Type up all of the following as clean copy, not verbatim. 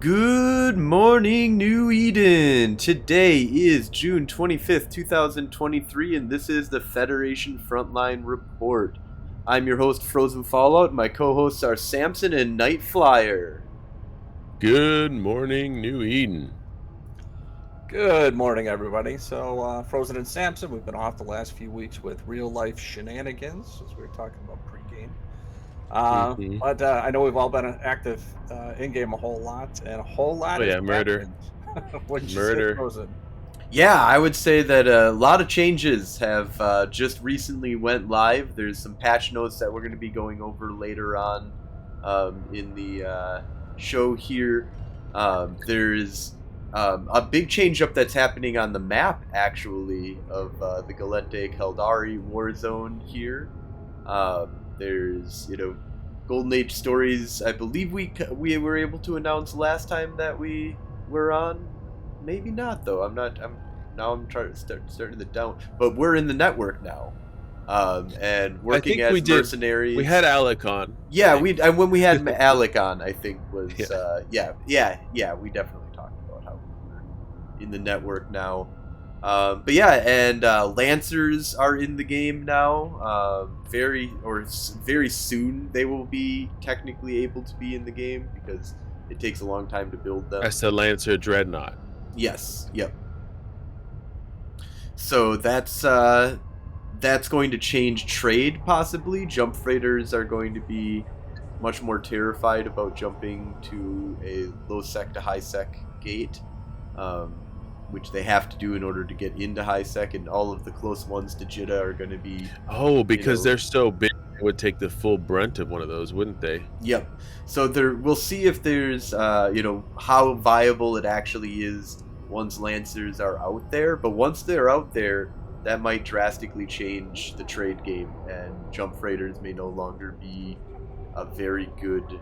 Good morning, New Eden! Today is June 25th, 2023, and this is the Federation Frontline Report. I'm your host, Frozen Fallout. My co-hosts are Samson and Night Flyer. Good morning, New Eden. Good morning, everybody. So, Frozen and Samson, we've been off the last few weeks with real-life shenanigans, as we were talking about pregame. But I know we've all been active in-game a whole lot, and a whole lot Oh has yeah, murder. happened. Wouldn't you say, Murder. Frozen? Yeah, I would say that a lot of changes have just recently went live. There's some patch notes that we're going to be going over later on in the show here. There's a big change up that's happening on the map, actually, of the Galente Caldari Warzone here. There's, Golden Age stories. I believe we were able to announce last time that we were on. Maybe not though. I'm trying to starting the down. But we're in the network now, and working I think as mercenaries. We had Alec on. Yeah, when we had Alec on, I think was Yeah. we definitely talked about how we were in the network now. But yeah, and Lancers are in the game now. Very soon they will be technically able to be in the game because it takes a long time to build them. That's the Lancer Dreadnought. Yes. Yep. So that's going to change trade possibly. Jump freighters are going to be much more terrified about jumping to a low sec to high sec gate, which they have to do in order to get into high sec, and all of the close ones to Jitta are going to be. Oh, because they're so big, they would take the full brunt of one of those, wouldn't they? Yep. So we'll see if there's how viable it actually is once Lancers are out there. But once they're out there, that might drastically change the trade game, and jump freighters may no longer be a very good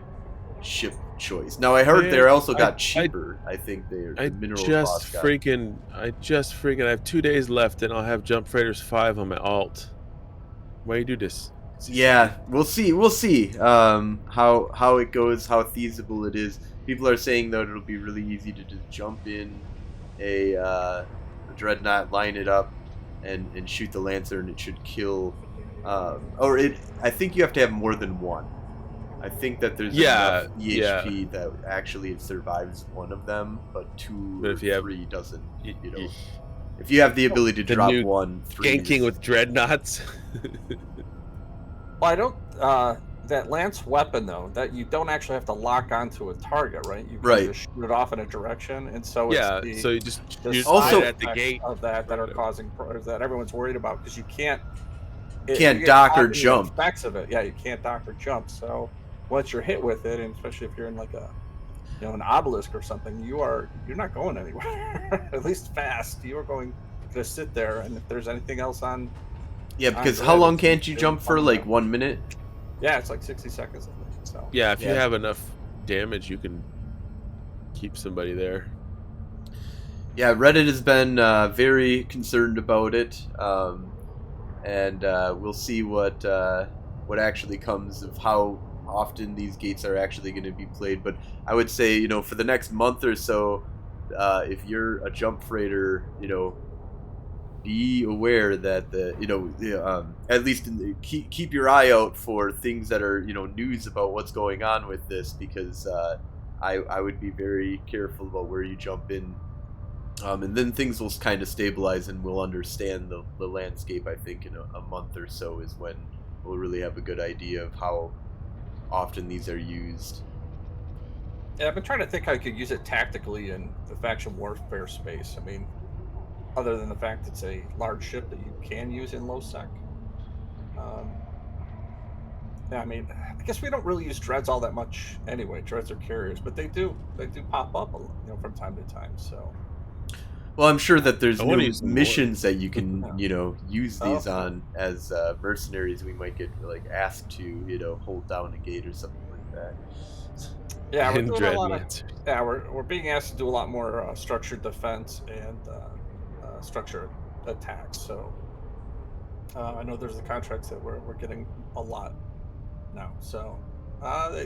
ship choice. Now I heard they also got cheaper. I think they're I just have 2 days left, and I'll have Jump Freighters 5 on my alt. Why you do this? Yeah, we'll see. We'll see how it goes, how feasible it is. People are saying that it'll be really easy to just jump in a dreadnought, line it up, and shoot the Lancer, and it should kill. I think you have to have more than one. I think that there's enough EHP that actually it survives one of them, but two or three doesn't. If you have the ability to drop one, three. Ganking with dreadnoughts. Well, I don't. That lance weapon though, that you don't actually have to lock onto a target, right? You can just shoot it off in a direction, and so it's so you just also at the gate of that are causing that everyone's worried about because you can't dock or jump. Effects of it, yeah, you can't dock or jump. So once you're hit with it, and especially if you're in like an obelisk or something, you're not going anywhere. At least fast. You are going to sit there, and if there's anything else on. Yeah, because how long can't you jump for? Like 1 minute? Yeah, it's like 60 seconds, I think. So. Yeah, if you have enough damage, you can keep somebody there. Yeah, Reddit has been very concerned about it, and we'll see what actually comes of how often these gates are actually going to be played. But I would say, for the next month or so, if you're a jump freighter, be aware that at least keep your eye out for things that are news about what's going on with this, because I would be very careful about where you jump in, and then things will kind of stabilize and we'll understand the landscape. I think in a month or so is when we'll really have a good idea of how often these are used. Yeah, I've been trying to think how I could use it tactically in the faction warfare space. I mean, other than the fact it's a large ship that you can use in low sec. Yeah, I mean, I guess we don't really use dreads all that much anyway. Dreads are carriers, but they do pop up, from time to time. So. Well, I'm sure that there's new missions that you can, use these on as mercenaries. We might get asked to, hold down a gate or something like that. Yeah, we're doing a lot of, we're being asked to do a lot more structured defense and structured attacks. So I know there's the contracts that we're getting a lot now. So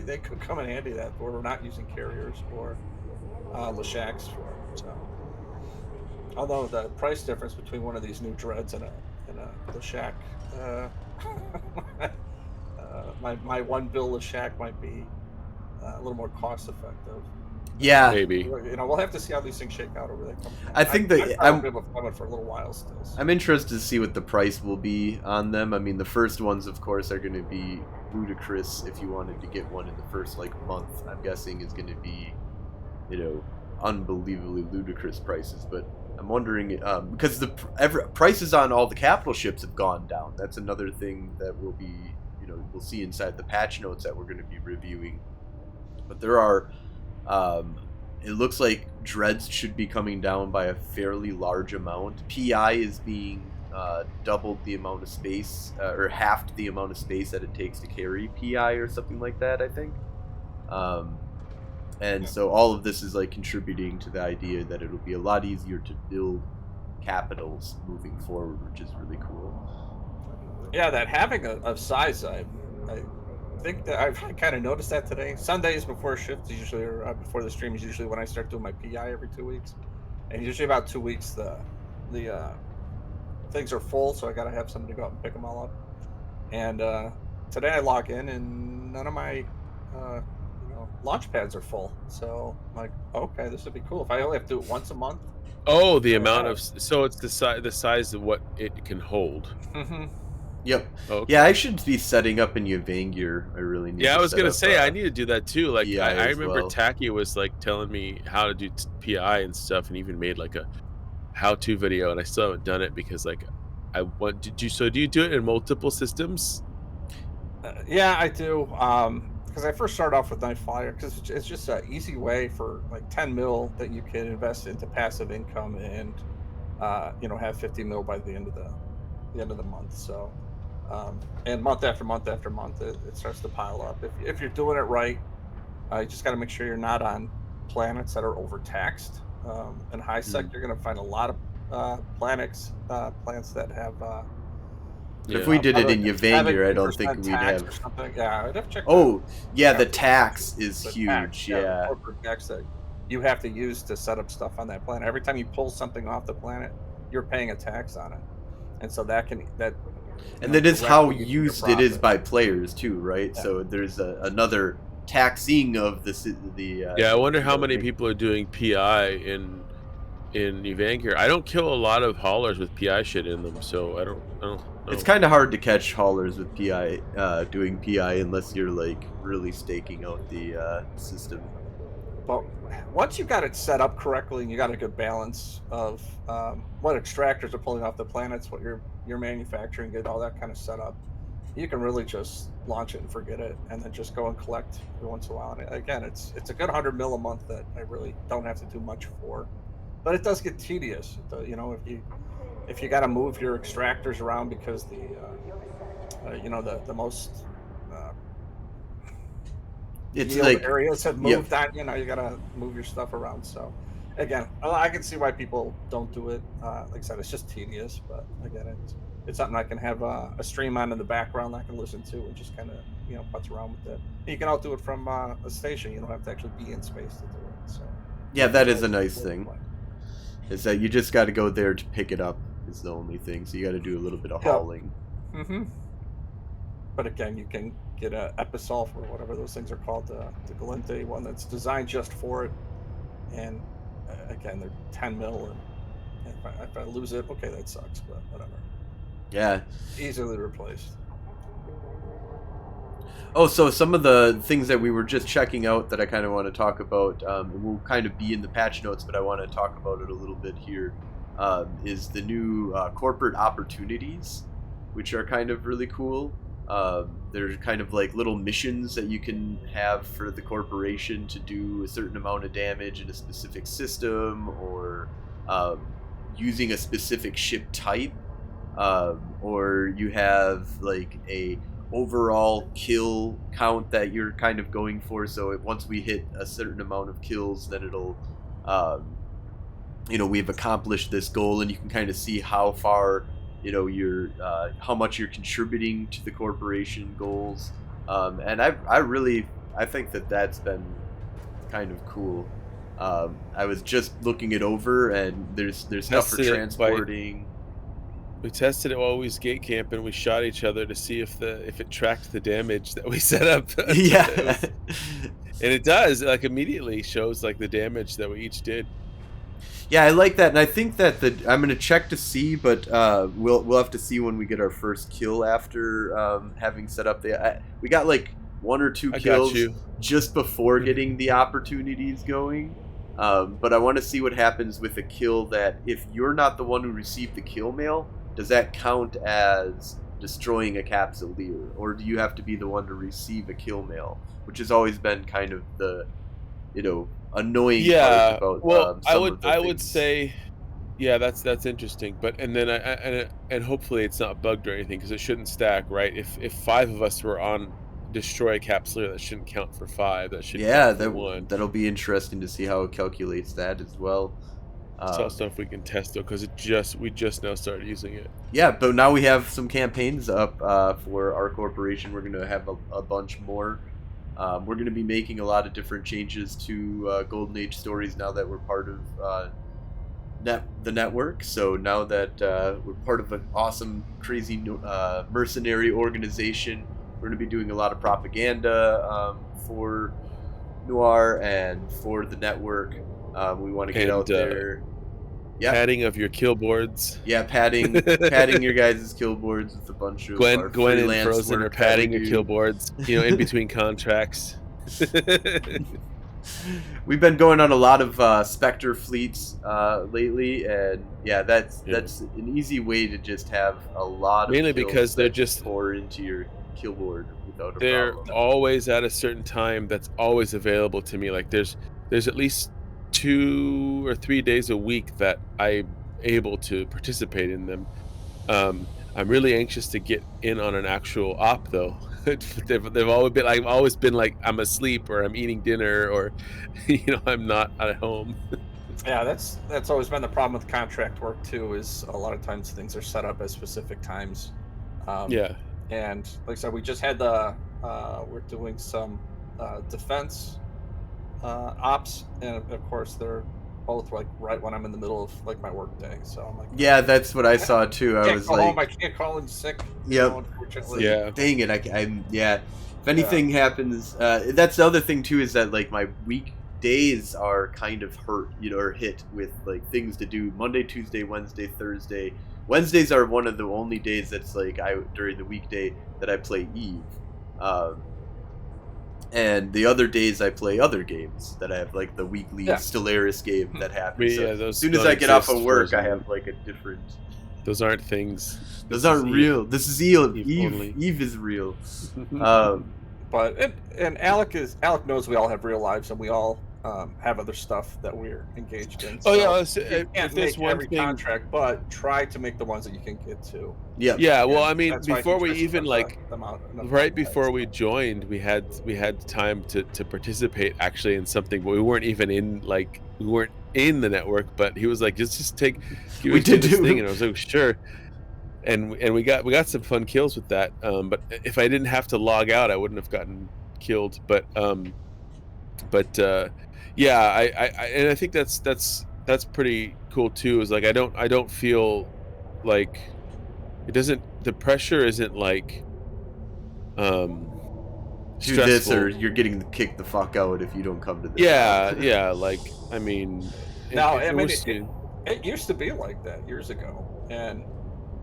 they could come in handy that we're not using carriers or Lashaks for. So, although the price difference between one of these new dreads and a Lashak, my one bill Lashak might be a little more cost effective. Yeah, maybe. We'll have to see how these things shake out over the coming months. I think that I've been coming for a little while still. So. I'm interested to see what the price will be on them. I mean, the first ones, of course, are going to be ludicrous. If you wanted to get one in the first month, I'm guessing is going to be, unbelievably ludicrous prices. But I'm wondering because the prices on all the capital ships have gone down. That's another thing that will be, we'll see inside the patch notes that we're going to be reviewing. But there are. It looks like dreads should be coming down by a fairly large amount. PI is being doubled the amount of space, or halved the amount of space that it takes to carry PI or something like that, I think. And so all of this is contributing to the idea that it'll be a lot easier to build capitals moving forward, which is really cool. Yeah, that having a size, I think that I've kind of noticed that today. Sundays before shift is usually, or before the stream is usually when I start doing my PI every 2 weeks, and usually about 2 weeks the things are full, so I gotta have somebody go out and pick them all up. And today I log in and none of my launch pads are full, so I'm like, okay, this would be cool if I only have to do it once a month. Oh, the amount of so it's the size of what it can hold. Mm-hmm. Yep. Okay. Yeah, I should be setting up in Yvangir. I really need. Yeah, to I was set gonna up, say I need to do that too. Like I remember well. Tacky was telling me how to do PI and stuff, and even made a how-to video, and I still haven't done it because I want. Do you do it in multiple systems? Yeah, I do. Because I first started off with Night Flyer because it's just an easy way for 10 mil that you can invest into passive income and have 50 mil by the end of the month. So. And month after month after month, it starts to pile up. If you're doing it right, you just got to make sure you're not on planets that are overtaxed. In Highsec, you're going to find a lot of planets that have. If we did it in Yvangir, I don't think we'd have. Or something. Yeah, I'd have checked. Oh, yeah, the tax is huge. Tax, yeah, corporate tax that you have to use to set up stuff on that planet. Every time you pull something off the planet, you're paying a tax on it, and so that. And that is how used it is by players too, right? Yeah. So there's another taxing of the. Yeah, I wonder how many people are doing PI in Yvangir. I don't kill a lot of haulers with PI shit in them, so I don't know. It's kind of hard to catch haulers with PI, doing PI unless you're really staking out the system. But once you got it set up correctly and you got a good balance of what extractors are pulling off the planets, what you're manufacturing, get all that kind of set up, you can really just launch it and forget it, and then just go and collect every once in a while. And again, it's a good 100 mil a month that I really don't have to do much for, but it does get tedious. If you got to move your extractors around because the most it's areas have moved on, you gotta move your stuff around. So again, I can see why people don't do it. Like I said, it's just tedious, but again, it's something I can have a stream on in the background that I can listen to and just kind of putz around with it. You can all do it from a station. You don't have to actually be in space to do it. So yeah, that is a nice thing. Is that you just got to go there to pick it up is the only thing. So you got to do a little bit of hauling. Mm-hmm. But again, you can get a Episolve or whatever those things are called, the Galente one that's designed just for it. And again, they're 10 mil. And if I lose it, okay, that sucks, but whatever. Yeah. Easily replaced. Oh, so some of the things that we were just checking out that I kind of want to talk about, will kind of be in the patch notes, but I want to talk about it a little bit here, is the new corporate opportunities, which are kind of really cool. They're kind of like little missions that you can have for the corporation to do a certain amount of damage in a specific system, or using a specific ship type, or you have a overall kill count that you're kind of going for. So once we hit a certain amount of kills, then it'll we've accomplished this goal, and you can kind of see how far you're how much you're contributing to the corporation goals, and I think that's been kind of cool. I was just looking it over, and there's stuff for Tested it by transporting. we tested it while we was gate camping. We shot each other to see if it tracked the damage that we set up. It Yeah. was, and it does, like, immediately shows, like, the damage that we each did. Yeah, I like that, and I think that I'm gonna check to see, but we'll have to see when we get our first kill after having set up we got like 1 or 2 I got kills you. just before Mhm. getting the opportunities going. But I want to see what happens with a kill that if you're not the one who received the kill mail, does that count as destroying a capsuleer, or do you have to be the one to receive a kill mail, which has always been kind of the annoying part Yeah, about well, some of the I would things. say, yeah, that's interesting, but and then and hopefully it's not bugged or anything because it shouldn't stack, right? If 5 of us were on destroy a capsuleer, that shouldn't count for 5, that should count Yeah, for 1. that'll be interesting to see how it calculates that as well. It's all Um, stuff we can test though, because we just now started using it. yeah, but now we have some campaigns up for our corporation. We're gonna have a bunch more. We're gonna be making a lot of different changes to Golden Age stories now that we're part of the network. So now that we're part of an awesome, crazy mercenary organization, we're gonna be doing a lot of propaganda for Noir and for the network. We want to get And, out there. Yep. padding of your kill boards. Yeah, padding your guys' kill boards with a bunch of our Gwen and freelance Frozen are work that we padding your kill do. boards, in between contracts. We've been going on a lot of Spectre fleets lately, and yeah, Yeah. that's an easy way to just have a lot of Mainly kills because they're that just just pour into your kill board without a they're problem. always at a certain time that's always available to me. Like there's at least 2 or 3 days a week that I'm able to participate in them. I'm really anxious to get in on an actual op though. They've always been I've always been like I'm asleep or I'm eating dinner or I'm not at home. Yeah, that's always been the problem with contract work too. Is a lot of times things are set up at specific times, um, Yeah. and like I said, we just had we're doing some defense ops, and of course they're both like right when I'm in the middle of like my work day. So I'm like, Yeah, that's what I saw too. I can't was go home. I like, can't call in sick. yep. It's Unfortunately. Yeah. like, dang it! I'm yeah. If Yeah. anything happens, that's the other thing too is that like my weekdays are kind of hurt, or hit with like things to do Monday, Tuesday, Wednesday, Thursday. Wednesdays are one of the only days that's like I during the weekday that I play Eve, um, and the other days I play other games that I have like the weekly Yeah. Stellaris game that happens. So Yeah, as those soon as don't I get off exist, of work, I Frozen. have like a different. Those aren't things. Those This is aren't real. This is Eve. Eve Eve, only. Eve is real. Um, But and Alec knows we all have real lives and we all have other stuff that we're engaged in. Oh yeah, So you if can't there's make one every thing. contract, but try to make the ones that you can get to. yeah. Yeah, well, And I mean, that's why I before can we try to even spread like them out enough right times. before we joined, we had time to participate actually in something, but we weren't even in like we weren't in the network. But he was like, just take We us do did this do. thing, and I was like, sure. And we got some fun kills with that. But if I didn't have to log out, I wouldn't have gotten killed. But yeah, and I think that's pretty cool too. Is like I don't feel like it doesn't the pressure isn't like um Do this, stressful. or you're getting kicked the fuck out if you don't come to this. Yeah, like I mean, Now, I and we're mean, seeing. it used to be like that years ago, and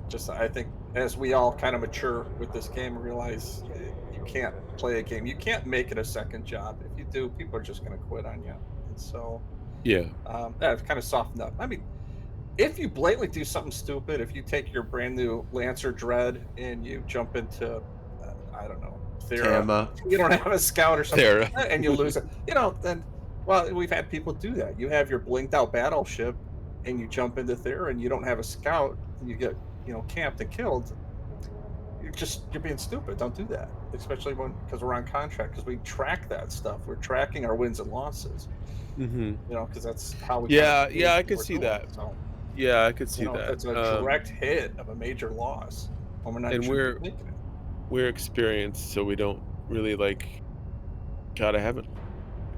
just I think as we all kind of mature with this game, realize you can't play a game, you can't make it a second job. If you do, people are just going to quit on you. And so, Yeah. yeah, it's kind of softened up. I mean, if you blatantly do something stupid, if you take your brand new Lancer Dread and you jump into, I don't know, Thera, Tama. you don't have a scout or something, Thera. and you lose it, then, well, we've had people do that. You have your blinked out battleship and you jump into Thera and you don't have a scout and you get, camped and killed. You're being stupid. Don't do that, especially because we're on contract, because we track that stuff. We're tracking our wins and losses, Mm-hmm. because that's how we Yeah, kinda yeah, gauge I what could we're see doing. that. So, Yeah, I could see that. that's a direct hit of a major loss when we're not And even we're making it. we're experienced, so we don't really like gotta have it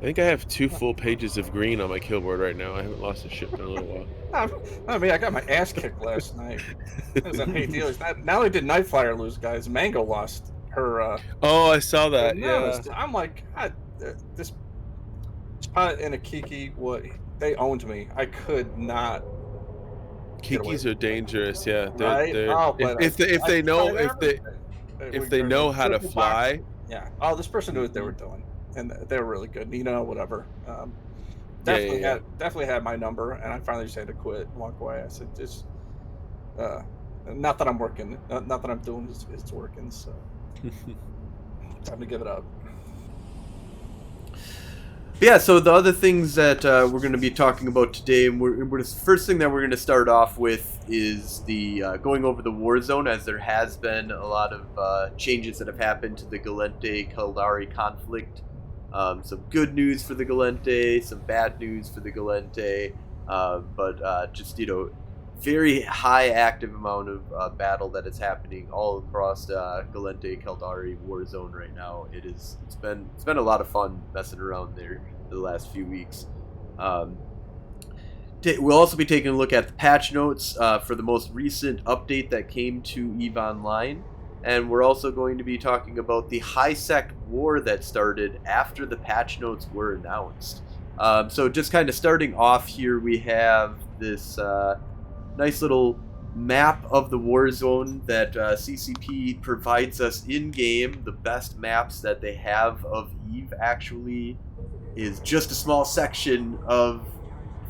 I think I have 2 full pages of green on my killboard right now. I haven't lost a ship in a little while. I mean, I got my ass kicked last night. I was on Hey Dealers. Not only did Nightflyer lose, guys, Mango lost Oh, I saw her that, yeah. nemesis. I'm like, God, this pilot and a Kiki, what they owned me. I could not get away Kikis from are dangerous, yeah. right. They're Oh, but if I they know tried everything. if We they were know how to triple box. fly. Yeah. Oh, this person knew what they were Mhm. doing, and they were really good. Nina, whatever. Yeah, yeah, yeah. Definitely had my number, and I finally just had to quit and walk away. I said, just uh, not that I'm working, not that I'm doing it's working. So time to give it up. Yeah, so the other things that we're going to be talking about today, and the first thing that we're going to start off with is the going over the Warzone, as there has been a lot of changes that have happened to the Galente-Caldari conflict. Some good news for the Galente, some bad news for the Galente, but just, very high active amount of battle that is happening all across Galente-Caldari Warzone right now. It's been a lot of fun messing around there the last few weeks. We'll also be taking a look at the patch notes for the most recent update that came to EVE Online. And we're also going to be talking about the Highsec war that started after the patch notes were announced. So just kind of starting off here, we have this nice little map of the Warzone that CCP provides us in-game. The best maps that they have of EVE actually is just a small section of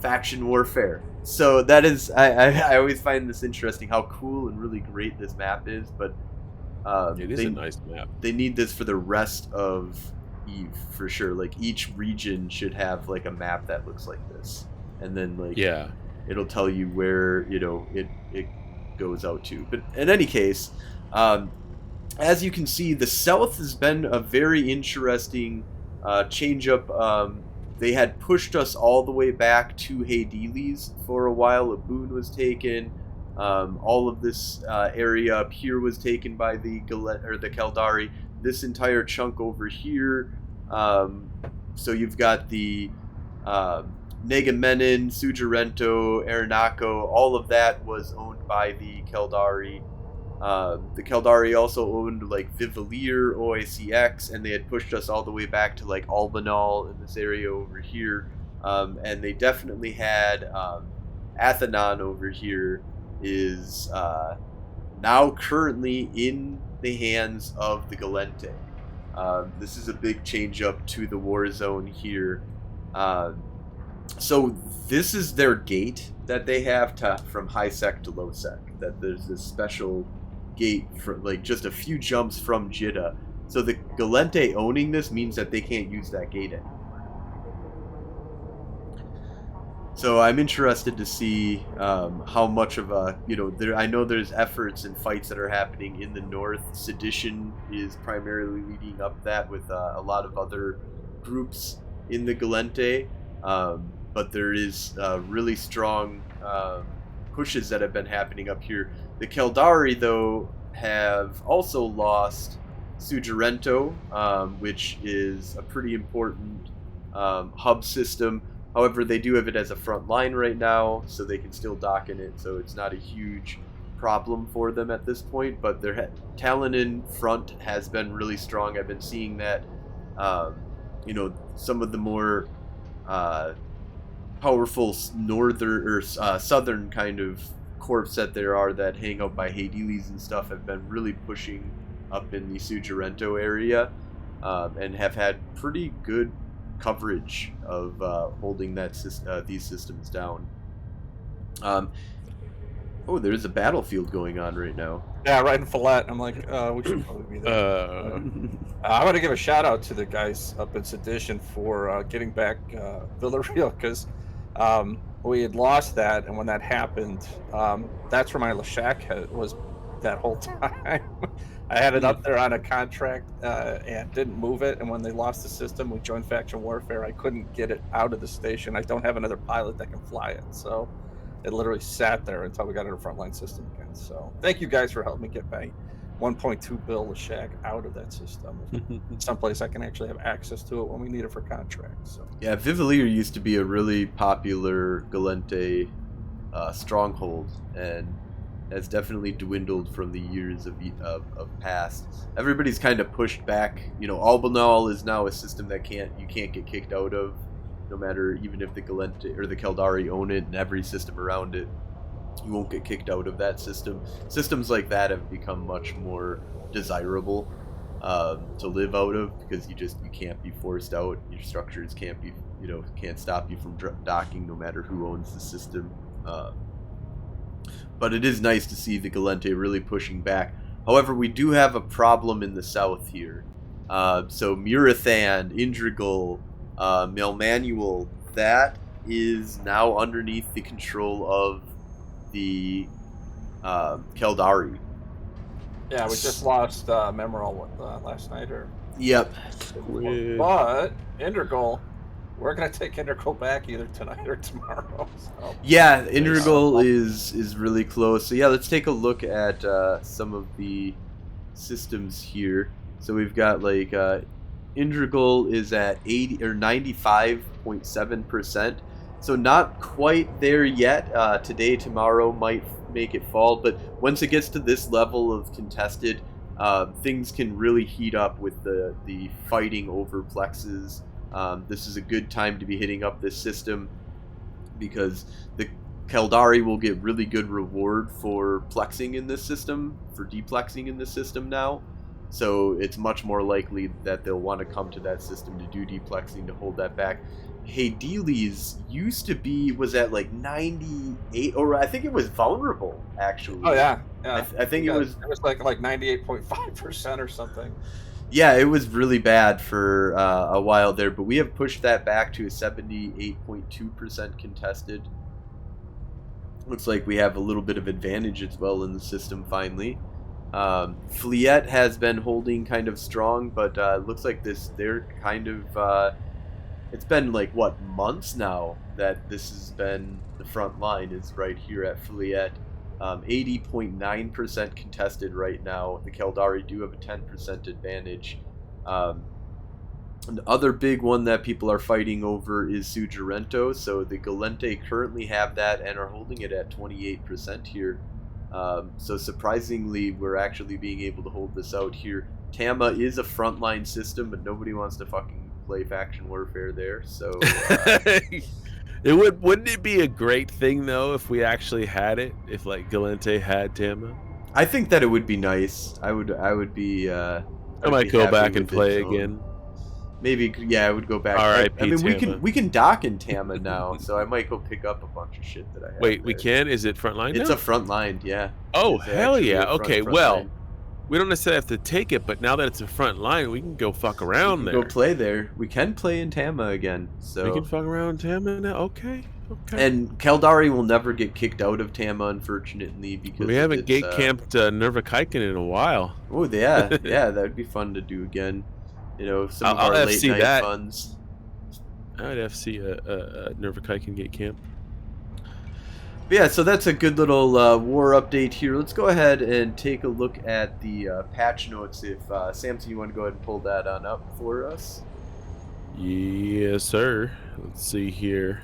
faction warfare. So that is, I always find this interesting how cool and really great this map is, but It is a nice map. they need this for the rest of EVE for sure. Like each region should have like a map that looks like this, and then like Yeah. it'll tell you where it goes out to. But in any case, as you can see, the South has been a very interesting change up. They had pushed us all the way back to Hades for a while. A boon was taken. All of this area up here was taken by the Caldari. This entire chunk over here. So you've got the Negamenon, Suggerento, Aranaco, all of that was owned by the Caldari. The Caldari also owned like Vivalier, OICX, and they had pushed us all the way back to like Albanal in this area over here. And they definitely had Athenon over here is now currently in the hands of the Galente. This is a big change up to the Warzone here. So this is their gate that they have from high sec to low sec. That there's this special gate for like just a few jumps from Jidda. So the Galente owning this means that they can't use that gate anymore. So I'm interested to see how much of a I know there's efforts and fights that are happening in the north. Sedition is primarily leading up that with a lot of other groups in the Galente. But there is really strong pushes that have been happening up here. The Caldari, though, have also lost Suggerento, which is a pretty important hub system. However, they do have it as a front line right now, so they can still dock in it, so it's not a huge problem for them at this point. But their Talon front has been really strong. I've been seeing that, some of the more powerful northern or southern kind of corps that there are that hang out by Hades and stuff have been really pushing up in the Suggerento area and have had pretty good coverage of holding these systems down. Oh, there's a battlefield going on right now. Yeah, right in Follette. I'm like, we should probably be there. I want to give a shout out to the guys up in Sedition for getting back Villarreal, because we had lost that, and when that happened, that's where my Lashak was that whole time. I had it up there on a contract and didn't move it, and when they lost the system, we joined Faction Warfare. I couldn't get it out of the station. I don't have another pilot that can fly it, so it literally sat there until we got it in a frontline system again. So thank you guys for helping me get 1.2 bill a shack out of that system. Someplace I can actually have access to it when we need it for contracts. So Yeah, Vivalier used to be a really popular Galente stronghold, and has definitely dwindled from the years of past. Everybody's kind of pushed back. You know, Albanal is now a system that you can't get kicked out of, no matter, even if the Galente or the Keldari own it and every system around it. You won't get kicked out of that system. Systems like that have become much more desirable to live out of, because you can't be forced out. Your structures can't stop you from docking, no matter who owns the system. But it is nice to see the Galente really pushing back. However, we do have a problem in the south here. So Murathan, Indrigal, Melmanuel, that is now underneath the control of the Keldari. yeah, we just lost Memoral last night, or Yep. but Integral, we're gonna take Integral back either tonight or tomorrow. So. Yeah, Integral is really close. So yeah, let's take a look at some of the systems here. So we've got like Integral is at 80 or 95.7%. So not quite there yet. Today, tomorrow might make it fall, but once it gets to this level of contested, things can really heat up with the fighting over plexes. This is a good time to be hitting up this system, because the Keldari will get really good reward for plexing in this system, for deplexing in this system now. So it's much more likely that they'll want to come to that system to do deplexing to hold that back. Hades was at like 98, or I think it was vulnerable actually. Oh yeah. I think it was like 98.5% or something. Yeah, it was really bad for a while there, but we have pushed that back to a 78.2% contested. Looks like we have a little bit of advantage as well in the system finally. Fliet has been holding kind of strong, but looks like they're kind of it's been like what, months now that this has been the front line is right here at Fliet. 80.9% contested right now. The Keldari do have a 10% advantage. The other big one that people are fighting over is Suggerento. So the Galente currently have that and are holding it at 28% here. So surprisingly, we're actually being able to hold this out here. Tama is a frontline system, but nobody wants to fucking play faction warfare there. So wouldn't it be a great thing though if we actually had it? If like Galente had Tama? I think that it would be nice. I would be. I might go back and play again. Maybe, yeah, I would go back. R.I.P. I mean, Tama. we can dock in Tama now, so I might go pick up a bunch of shit that I have. Wait, there. we can? Is it frontline? It's now? a front-line, yeah. Oh, It's hell actually yeah. a Okay, front well, line. we don't necessarily have to take it, but now that it's a front line, we can go fuck around there. Go play there. We can play in Tama again. So we can fuck around in Tama now? Okay. And Keldari will never get kicked out of Tama, unfortunately, because we haven't gate camped Nervakaiken in a while. Oh yeah, yeah, that would be fun to do again. You know, some of our I'll late FC night that. funds. I'd FC a Nervakaiken gate camp. But yeah, so that's a good little war update here. Let's go ahead and take a look at the patch notes. If Samson, you want to go ahead and pull that on up for us? Yes, sir. Let's see here.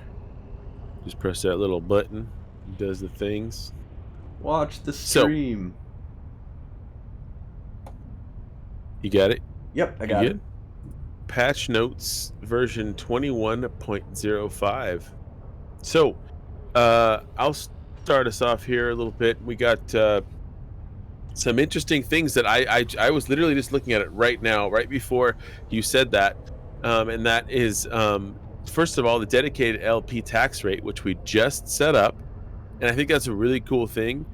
Just press that little button. It does the things. Watch the stream. You got it? Yep, I got it. Patch notes version 21.05. So, I'll start us off here a little bit. We got some interesting things that I was literally just looking at it right now, right before you said that, and that is first of all the dedicated LP tax rate, which we just set up, and I think that's a really cool thing.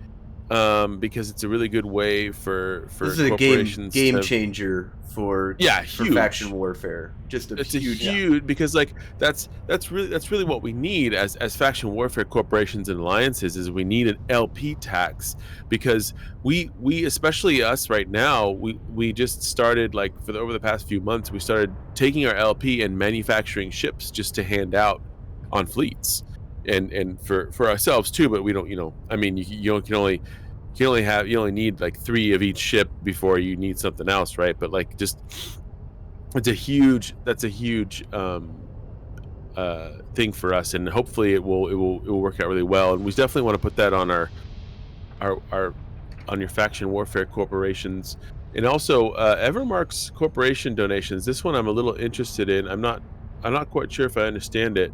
Because it's a really good way for this is corporations a game changer for faction warfare. It's huge because like that's really what we need as faction warfare corporations and alliances is we need an LP tax, because we especially us right now we just started like over the past few months we started taking our LP and manufacturing ships just to hand out on fleets. And for ourselves too, but we don't, I mean, you can only you only need like 3 of each ship before you need something else, right? But like just that's a huge thing for us, and hopefully it will work out really well. And we definitely want to put that on our on your faction warfare corporations, and also Evermark's corporation donations. This one I'm a little interested in. I'm not quite sure if I understand it.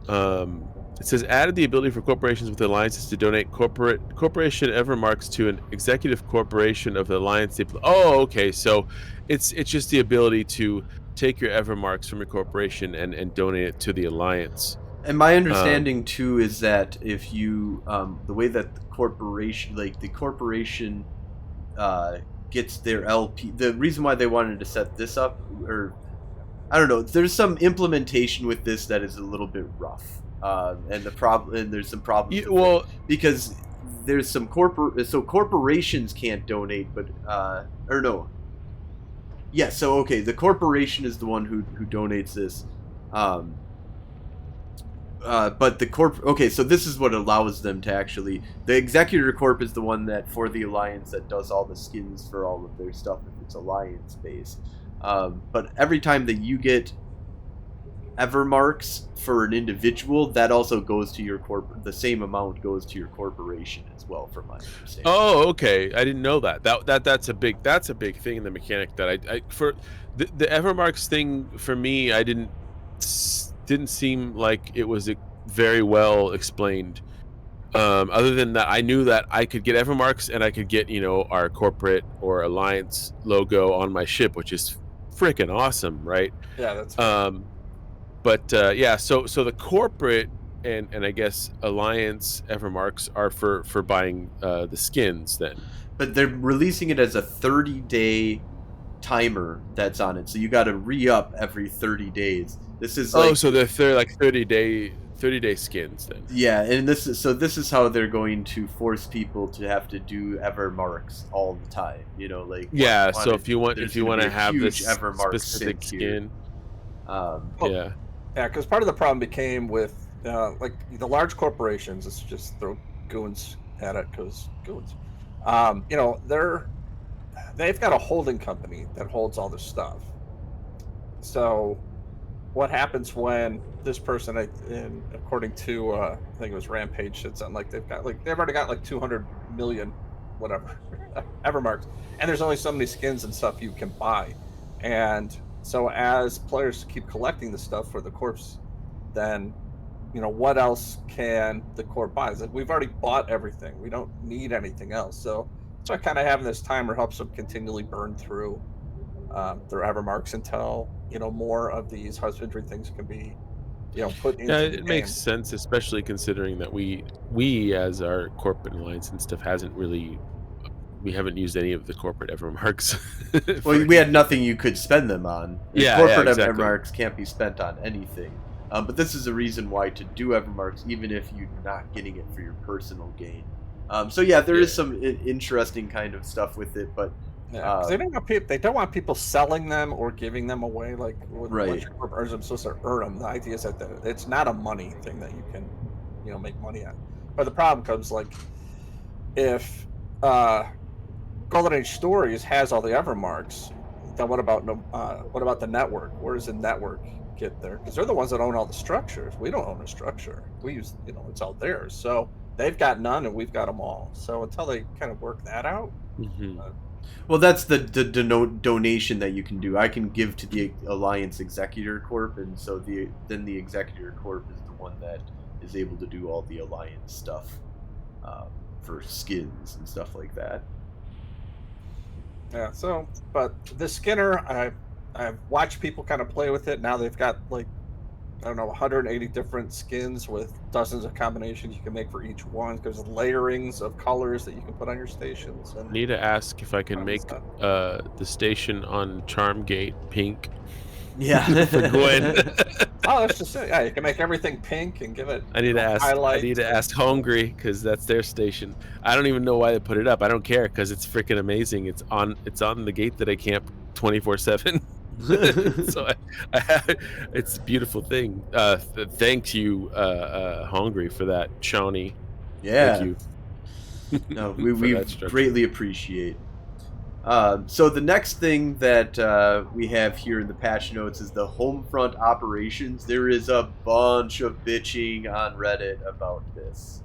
It says added the ability for corporations with alliances to donate corporation Evermarks to an executive corporation of the alliance. Oh, okay. So it's just the ability to take your Evermarks from your corporation and donate it to the alliance. And my Um, understanding too is that if you the way that the corporation gets their LP, the reason why they wanted to set this up, or I don't know, there's some implementation with this that is a little bit rough, and there's some problems with it well, because there's some corporations can't donate, but or no, yeah, so okay, the corporation is the one who donates this. Um, but okay, so this is what allows them to actually, the executor corp is the one that for the alliance that does all the skins for all of their stuff if it's alliance based. But every time that you get Evermarks for an individual, that also goes to your the same amount goes to your corporation as well, from my understanding. oh, okay. I didn't know that. That's a big thing in the mechanic that I for the Evermarks thing for me. I didn't seem like it was very well explained. Other than that, I knew that I could get Evermarks and I could get our corporate or alliance logo on my ship, which is freaking awesome, right? Yeah, that's But yeah, so the corporate and I guess alliance Evermarks are for buying the skins then. But they're releasing it as a 30-day timer that's on it, so you got to re-up every 30 days. This is like, so they're like 30-day skins then. yeah, and this is how they're going to force people to have to do Evermarks all the time. Like, Yeah, so if you want to have huge this Evermark specific skin, well, yeah. yeah, because part of the problem became with like the large corporations. Let's just throw goons at it because goons. They've got a holding company that holds all this stuff. So what happens when this person, according to I think it was Rampage, said something like they've already got like 200 million whatever Evermarks, and there's only so many skins and stuff you can buy, and so as players keep collecting the stuff for the corpse, then what else can the corp buy? It's like we've already bought everything, we don't need anything else. So kind of having this timer helps them continually burn through their Evermarks until more of these husbandry things can be put into the It game. makes sense, especially considering that we as our corporate alliance and stuff we haven't used any of the corporate Evermarks. well, we had nothing you could spend them on. Yeah, corporate exactly. Evermarks can't be spent on anything. But this is a reason why to do Evermarks, even if you're not getting it for your personal gain. So yeah, there is some interesting kind of stuff with it, but yeah, they don't want people selling them or giving them away. Like right. Once your corp earns them, supposed to earn them. The idea is that it's not a money thing that you can make money on. But the problem comes like if Golden Age Stories has all the Evermarks, then what about the network? Where does the network get there? Because they're the ones that own all the structures. We don't own a structure. We use it's all theirs. So they've got none and we've got them all. So until they kind of work that out. Mm-hmm. Well, that's the donation that you can do. I can give to the Alliance Executor Corp, and so then the Executor Corp is the one that is able to do all the Alliance stuff for skins and stuff like that. Yeah. So, but the Skinner, I've watched people kind of play with it. Now they've got like, I don't know, 180 different skins with dozens of combinations you can make for each one. There's layerings of colors that you can put on your stations. And need to ask if I can make the station on Charmgate pink. Yeah, for Gwen. Oh, that's just it. Yeah, you can make everything pink and give it. I need to ask. Highlight. I need to ask Hungry because that's their station. I don't even know why they put it up. I don't care because it's freaking amazing. It's on the gate that I camp 24/7. So it's a beautiful thing. Thank you, Hungry, for that, Shawnee. Yeah. Thank you. No, for we that structure. greatly appreciate. So the next thing that we have here in the patch notes is the home front operations. There is a bunch of bitching on Reddit about this.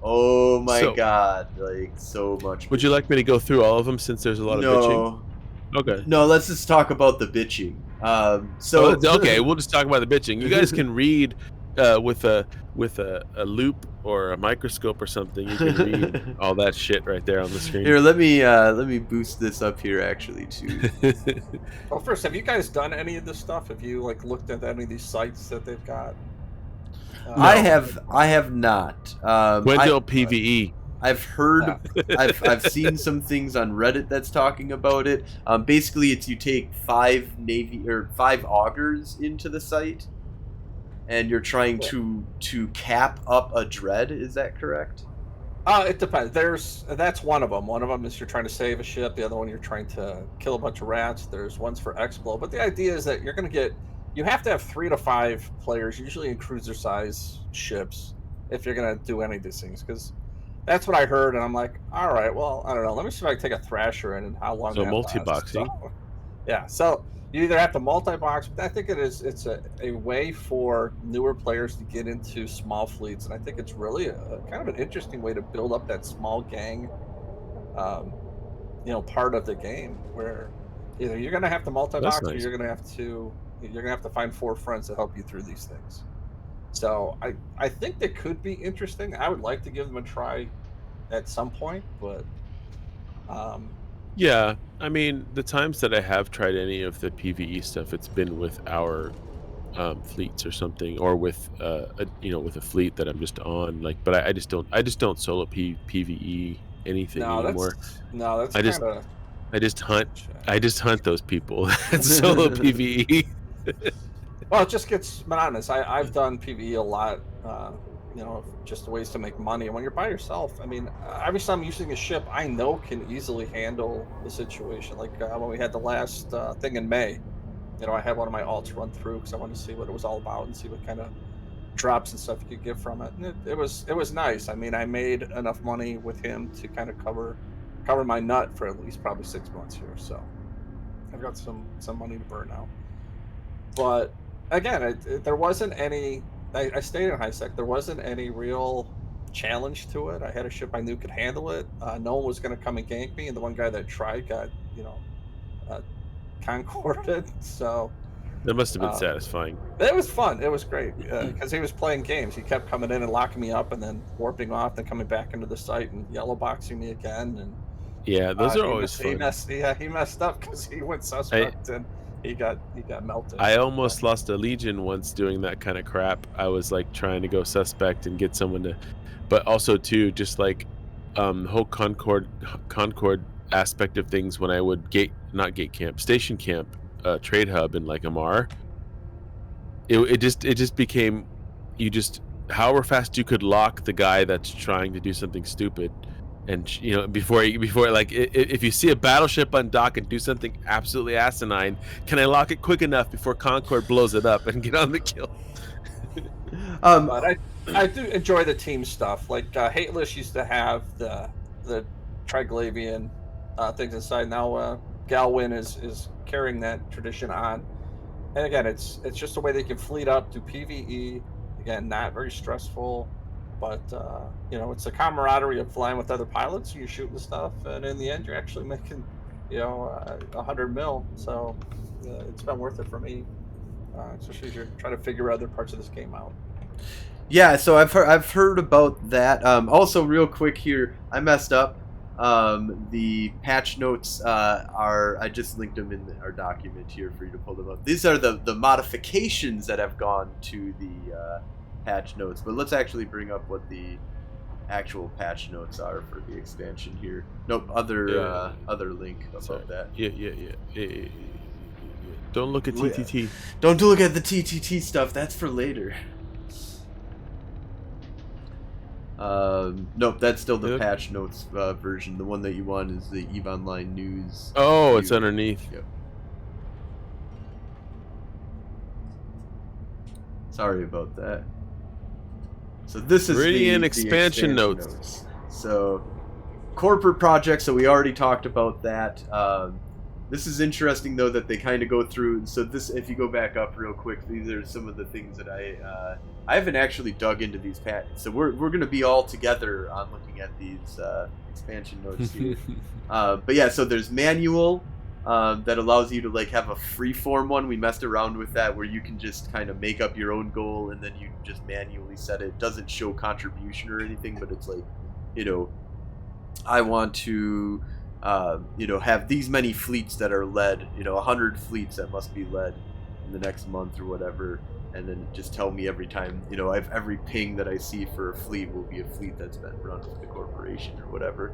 Oh my So, god, like so much would you bitching. like me to go through all of them since there's a lot of bitching? No, Okay. no, let's just talk about the bitching. Oh, So okay. We'll just talk about the bitching. You guys can read with a loop or a microscope or something. You can read all that shit right there on the screen. here, let me boost this up here actually too. Well, first, have you guys done any of this stuff? Have you like looked at any of these sites that they've got? No. I have not. Gwendol Right. PVE. I've heard, Yeah. I've seen some things on Reddit that's talking about it. Basically, it's you take 5 augers into the site, and you're trying Yeah. to cap up a dread. Is that correct? It depends. That's one of them. One of them is you're trying to save a ship. The other one you're trying to kill a bunch of rats. There's ones for explo. But the idea is that you have to have 3 to 5 players, usually in cruiser size ships, if you're gonna do any of these things. Because that's what I heard, and I'm like, all right, well, I don't know. Let me see if I can take a thrasher in and how long So that lasts. So, multi-boxing. yeah. So you either have to multi-box, but I think it's a way for newer players to get into small fleets, and I think it's really a kind of an interesting way to build up that small gang, um, part of the game where either you're gonna have to That's multi-box or nice. you're gonna have to find 4 friends to help you through these things. So I think they could be interesting. I would like to give them a try at some point, but um, Yeah, I mean, the times that I have tried any of the PVE stuff, it's been with our fleets or something, or with with a fleet that I'm just on. Like, but I just don't solo PVE anything anymore. no, that's I just kind of. I just hunt I just hunt those people. That's solo PVE. Well, it just gets monotonous. I've done PvE a lot, just ways to make money. And when you're by yourself, I mean, every time I'm using a ship I know can easily handle the situation. Like when we had the last thing in May, I had one of my alts run through because I wanted to see what it was all about and see what kind of drops and stuff you could get from it. And it was nice. I mean, I made enough money with him to kind of cover my nut for at least probably 6 months here. So I've got some money to burn now. But again, there wasn't any. I stayed in Highsec. There wasn't any real challenge to it. I had a ship I knew could handle it. No one was going to come and gank me, and the one guy that tried got uh, concorded. So That must have been uh, satisfying. it was fun. It was great because he was playing games. He kept coming in and locking me up, and then warping off, then coming back into the site and yellow boxing me again. And Yeah, those are always he fun. messed. Yeah, he messed up because he went I suspect and he got melted. I almost lost a Legion once doing that kind of crap. I was like trying to go suspect and get someone to, but also too, just like the whole Concord aspect of things when I would not gate camp, station camp, trade hub in like Amar. It just became, you just, however fast you could lock the guy that's trying to do something stupid, and before like, if you see a battleship on dock and do something absolutely asinine, can I lock it quick enough before Concord blows it up and get on the kill? Um, But I do enjoy the team stuff. Like Hateless used to have the Triglavian things inside. Now Galwin is carrying that tradition on. And again, it's just a way they can fleet up, do PVE. Again, not very stressful, but it's a camaraderie of flying with other pilots. You're shooting stuff, and in the end, you're actually making 100 mil. So it's been worth it for me, especially as you're trying to figure other parts of this game out. Yeah, so I've heard about that. Also, real quick here, I messed up. The patch notes I just linked them in our document here for you to pull them up. These are the modifications that have gone to the patch notes. But let's actually bring up what the actual patch notes are for the expansion here. Nope, other link about that. Yeah. Don't look at TTT. Don't look at the TTT stuff. That's for later. Nope, that's still the patch notes version. The one that you want is the EVE Online News. Oh, it's underneath. Yep. Sorry about that. So this is Meridian the expansion notes. So corporate projects. So we already talked about that. This is interesting though that they kind of go through. So this, if you go back up real quick, these are some of the things that I haven't actually dug into these patents. So we're going to be all together on looking at these expansion notes here. But yeah, so there's manual that allows you to like have a free form one. We messed around with that where you can just kind of make up your own goal and then you just manually set it. It doesn't show contribution or anything, but it's like, you know, I want to have these many fleets that are led, 100 fleets that must be led in the next month or whatever, and then just tell me every time, every ping that I see for a fleet will be a fleet that's been run with the corporation or whatever.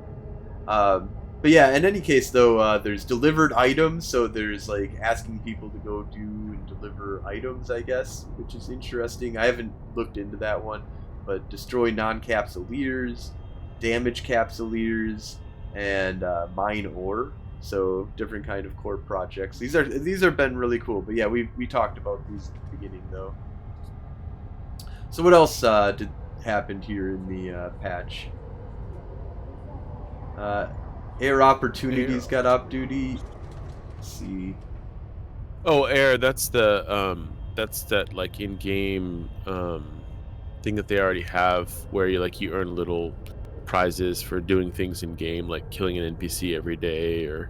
But yeah, in any case though, there's delivered items, so there's like asking people to go do and deliver items, I guess, which is interesting. I haven't looked into that one, but destroy non-capsuleers, damage capsuleers, and mine ore. So different kind of core projects. These are been really cool. But yeah, we talked about these at the beginning though. So what else happened here in the patch? Air opportunities got up duty. Let's see. Oh, air. That's the that like in-game thing that they already have, where you earn little prizes for doing things in game, like killing an NPC every day or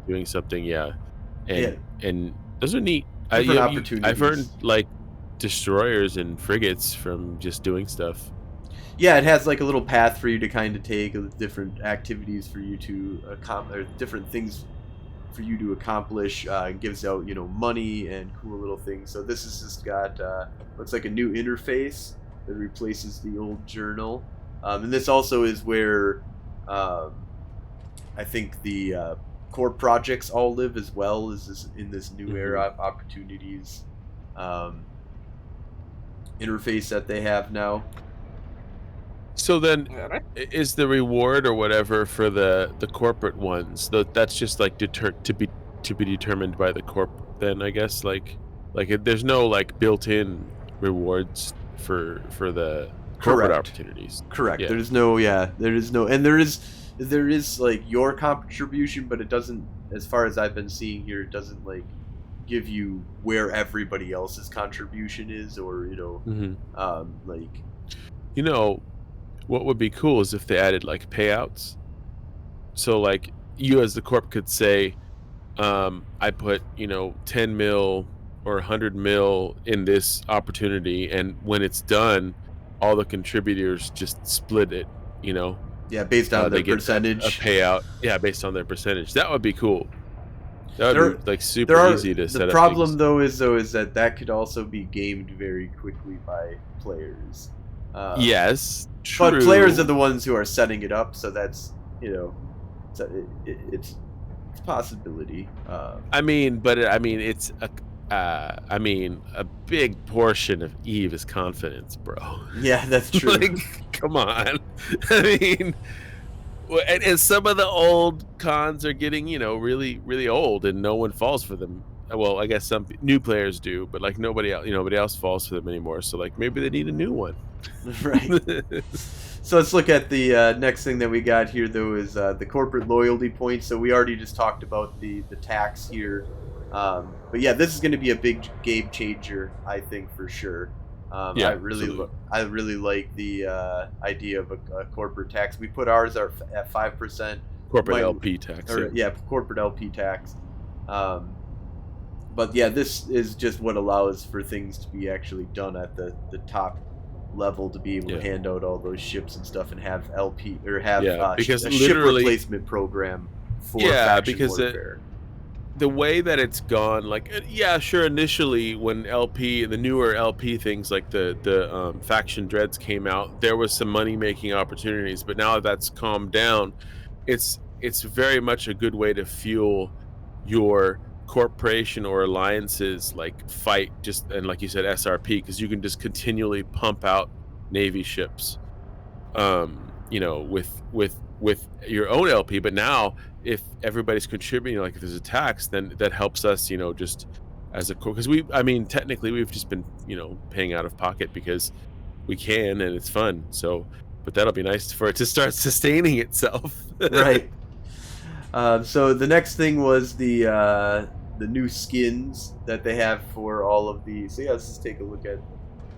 doing something. And those are neat. Opportunities. I've earned like destroyers and frigates from just doing stuff. Yeah, it has like a little path for you to kind of take, different activities for you to accomplish, or different things for you to accomplish. It gives out money and cool little things. So this has just got looks like a new interface that replaces the old journal. And this also is where I think the core projects all live as well as in this new era opportunities interface that they have now. So then, is the reward or whatever for the corporate ones? That's just like to be determined by the corp. Then I guess like there's no like built-in rewards for the corporate opportunities. Correct. Yeah. There is no, and there is like your contribution, but it doesn't, as far as I've been seeing here, it doesn't like give you where everybody else's contribution is, or what would be cool is if they added like payouts. So like you as the corp could say, I put 10 mil or 100 mil in this opportunity, and when it's done, all the contributors just split it, Yeah, based on their percentage. A payout. Yeah, based on their percentage. That would be cool. That would be like super easy to set up. The problem though is that could also be gamed very quickly by players. Yes, true. But players are the ones who are setting it up, so that's it's a possibility. It's a big portion of Eve is confidence, bro. Yeah, that's true. Like, come on. I mean, and some of the old cons are getting, really, really old, and no one falls for them. Well, I guess some new players do, but like nobody else falls for them anymore. So like maybe they need a new one. Right. So let's look at the next thing that we got here, though, is the corporate loyalty points. So we already just talked about the tax here. But yeah, this is going to be a big game changer, I think, for sure. I really like the idea of a corporate tax. We put ours at 5%. Corporate LP tax. Corporate LP tax. But yeah, this is just what allows for things to be actually done at the top level, to be able to hand out all those ships and stuff and have LP or have a ship replacement program for faction warfare. The way that it's gone, like, sure, initially when the newer LP things like the faction dreads came out, there was some money making opportunities, but now that's calmed down, it's very much a good way to fuel your corporation or alliances like fight, just, and like you said, SRP, because you can just continually pump out Navy ships with your own LP. But now if everybody's contributing, like if there's a tax, then that helps us, just as a core, because technically we've just been paying out of pocket because we can and it's fun. So but that'll be nice for it to start sustaining itself. Right. So the next thing was the new skins that they have for all of the. So yeah, let's just take a look at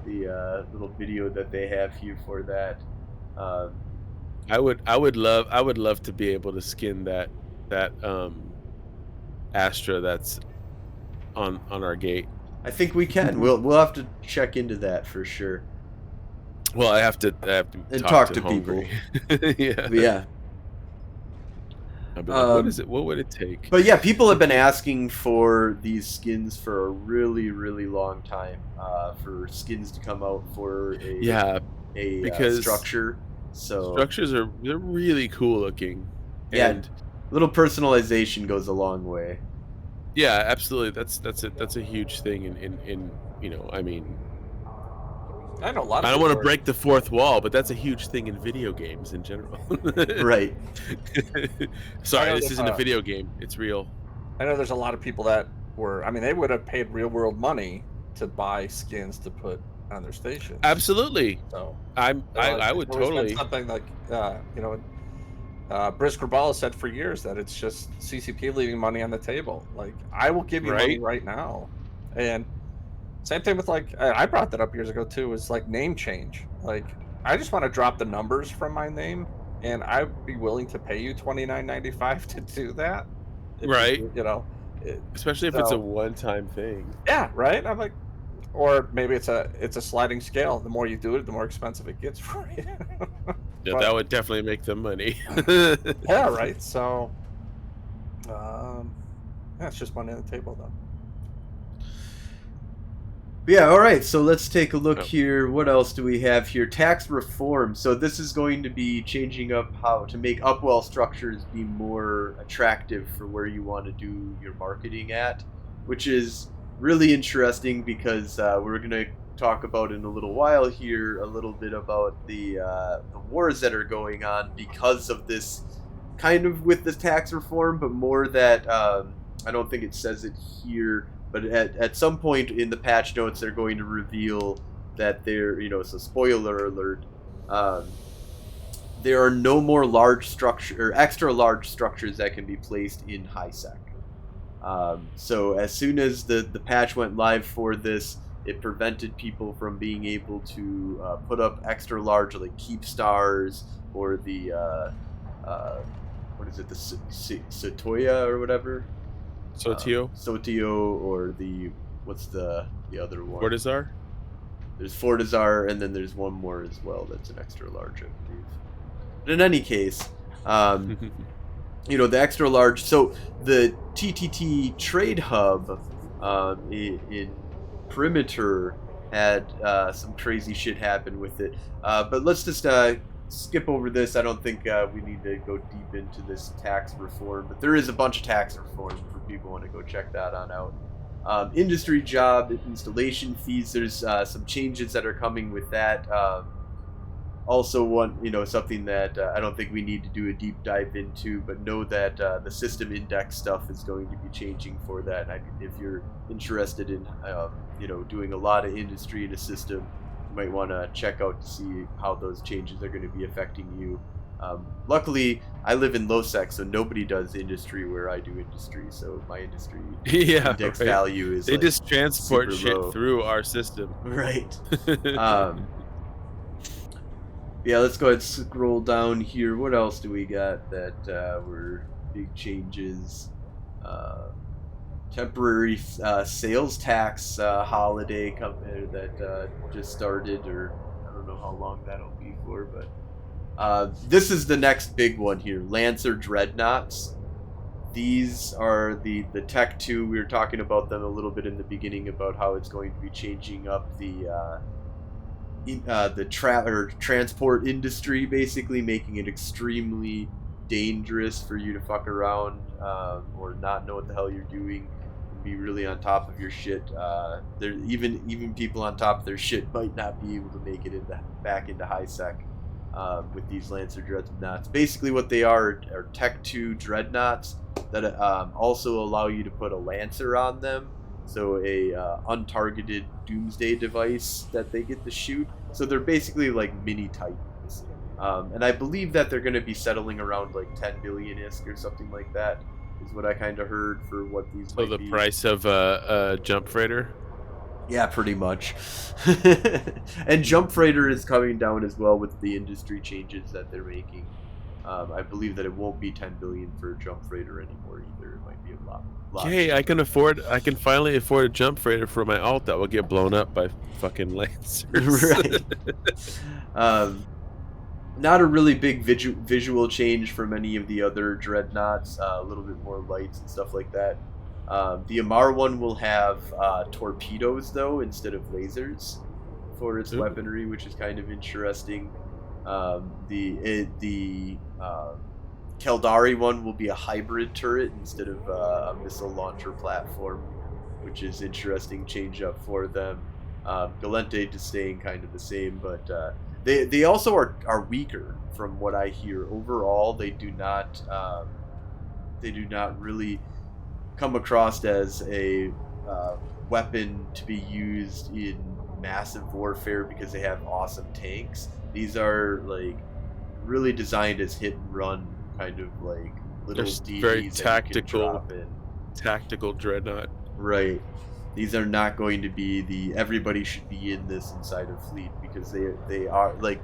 the little video that they have here for that. Um, I would love to be able to skin that Astra that's on our gate. I think we can. We'll have to check into that for sure. Well, I have to And talk talk to to people. Yeah. But yeah. I'd be like, what is it? What would it take? But yeah, people have been asking for these skins for a really, really long time. For skins to come out for a because structure. So structures they're really cool looking. Yeah, And little personalization goes a long way. yeah, absolutely. That's a huge thing in I mean, I know a lot of I don't people want to are- break the fourth wall, but that's a huge thing in video games in general. Right. Sorry, this there's isn't a video game. It's real. I know there's a lot of people that were. I mean, they would have paid real world money to buy skins to put on their stations. Absolutely. So I it's would always been totally. something like Brisk Grabala said for years that it's just CCP leaving money on the table. Like, I will give you money right now. And same thing with, like, I brought that up years ago too, is like name change. Like, I just want to drop the numbers from my name, and I'd be willing to pay you $29.95 to do that. Right. Especially if it's a so- one-time thing. Yeah, right. I'm like, or maybe it's a sliding scale. The more you do it, the more expensive it gets for you. Yeah, But- that would definitely make them money. Yeah, right. So, it's just money on the table, though. Yeah, all right, so let's take a look Oh. here. What else do we have here? Tax reform. So this is going to be changing up how to make upwell structures be more attractive for where you want to do your marketing at, which is really interesting because we're going to talk about in a little while here a little bit about the wars that are going on because of this, kind of with the tax reform, but more that I don't think it says it here. But at some point in the patch notes, they're going to reveal that so spoiler alert, there are no more extra large structures that can be placed in Highsec. So as soon as the patch went live for this, it prevented people from being able to put up extra large, like keep stars or the what is it, the Satoya or whatever. Sotio, or what's the other one? Fortizar? There's Fortizar, and then there's one more as well that's an extra large, I believe. But in any case, the extra large. So the TTT Trade Hub in Perimeter had some crazy shit happen with it. But let's just skip over this. I don't think we need to go deep into this tax reform, but there is a bunch of tax reform for people who want to go check that on out. Industry job installation fees, there's some changes that are coming with that. Also something that I don't think we need to do a deep dive into, but know that the system index stuff is going to be changing for that. And if you're interested in doing a lot of industry in a system, you might want to check out to see how those changes are going to be affecting you. Luckily, I live in low-sec, so nobody does industry where I do industry, so my industry index value is they just transport super shit low through our system. Right. Yeah, let's go ahead and scroll down here. What else do we got that were big changes? Temporary sales tax holiday that just started, or I don't know how long that'll be for, but this is the next big one here. Lancer Dreadnoughts. These are the Tech 2. We were talking about them a little bit in the beginning about how it's going to be changing up the transport industry, basically making it extremely dangerous for you to fuck around or not know what the hell you're doing. Be really on top of your shit. There even people on top of their shit might not be able to make it back into Highsec with these Lancer Dreadnoughts. Basically, what they are Tech 2 Dreadnoughts that also allow you to put a Lancer on them, so a untargeted doomsday device that they get to shoot. So they're basically like mini Titans points. And I believe that they're going to be settling around like 10 billion ISK or something like that, is what I kind of heard for what these So might the be. price of a jump freighter? Yeah, pretty much. And Jump Freighter is coming down as well with the industry changes that they're making. I believe that it won't be 10 billion for a Jump Freighter anymore either. It might be a lot. Yay, I can finally afford a jump freighter for my alt that will get blown up by fucking lancers. Right. Not a really big visual change from any of the other dreadnoughts. A little bit more lights and stuff like that. The Amar one will have torpedoes though instead of lasers for its Ooh. weaponry, which is kind of interesting. The Keldari one will be a hybrid turret instead of a missile launcher platform, which is interesting change up for them. Galente just staying kind of the same, but they also are weaker from what I hear. Overall, they do not really come across as a weapon to be used in massive warfare because they have awesome tanks. These are like really designed as hit and run kind of like little DGs very that you can drop in. tactical dreadnought. Right. These are not going to be the everybody should be in this inside of fleet because they are like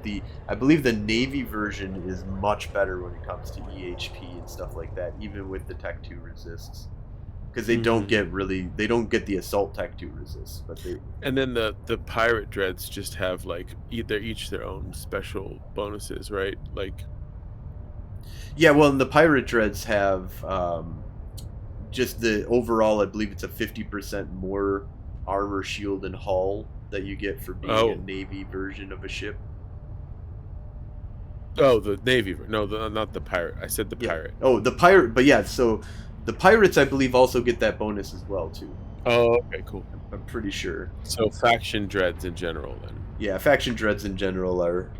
I believe the Navy version is much better when it comes to EHP and stuff like that, even with the Tech 2 resists. Because they don't get the assault Tech 2 resists, but they. And then the pirate dreads just have like each their own special bonuses, right? Like. Yeah, well, and the pirate dreads have just the overall. I believe it's a 50% more armor, shield, and hull that you get for being a Navy version of a ship. Oh, the Navy. No, not the pirate. I said the pirate. Oh, the pirate. But yeah, so the pirates, I believe, also get that bonus as well, too. Oh, okay, cool. I'm pretty sure. So faction dreads in general, then. Yeah, faction dreads in general are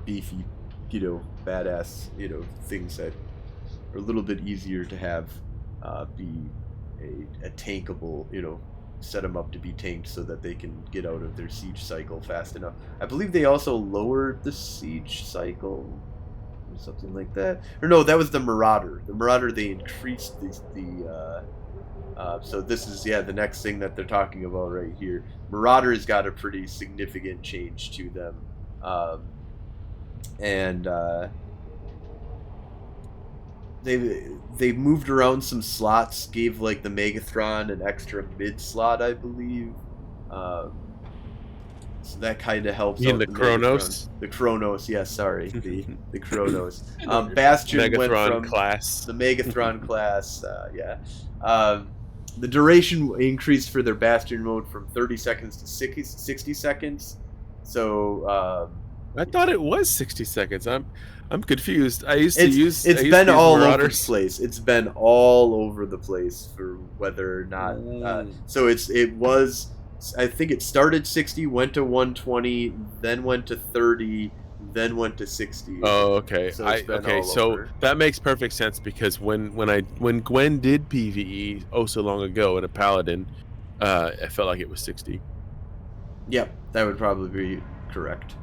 beefy, badass, things that are a little bit easier to have be a tankable, set them up to be tanked so that they can get out of their siege cycle fast enough. I believe they also lowered the siege cycle or something like that. Or no, that was the Marauder. The Marauder, they increased so this is, the next thing that they're talking about right here. Marauder's got a pretty significant change to them. They moved around some slots, gave like the Megathron an extra mid slot, I believe. So that kind of helps. You mean the Kronos? The Kronos, yes. Sorry, the Kronos. Bastion Megathron went from class. The Megathron class. The duration increased for their Bastion mode from 30 seconds to 60 seconds. So. I thought it was 60 seconds. I'm confused. I used to use. It's been all over the place. It's been all over the place for whether or not. So it was. I think it started 60, went to 120, then went to 30, then went to 60. Oh, okay. So so that makes perfect sense because when Gwen did PvE so long ago in a Paladin, I felt like it was 60. Yep, that would probably be correct.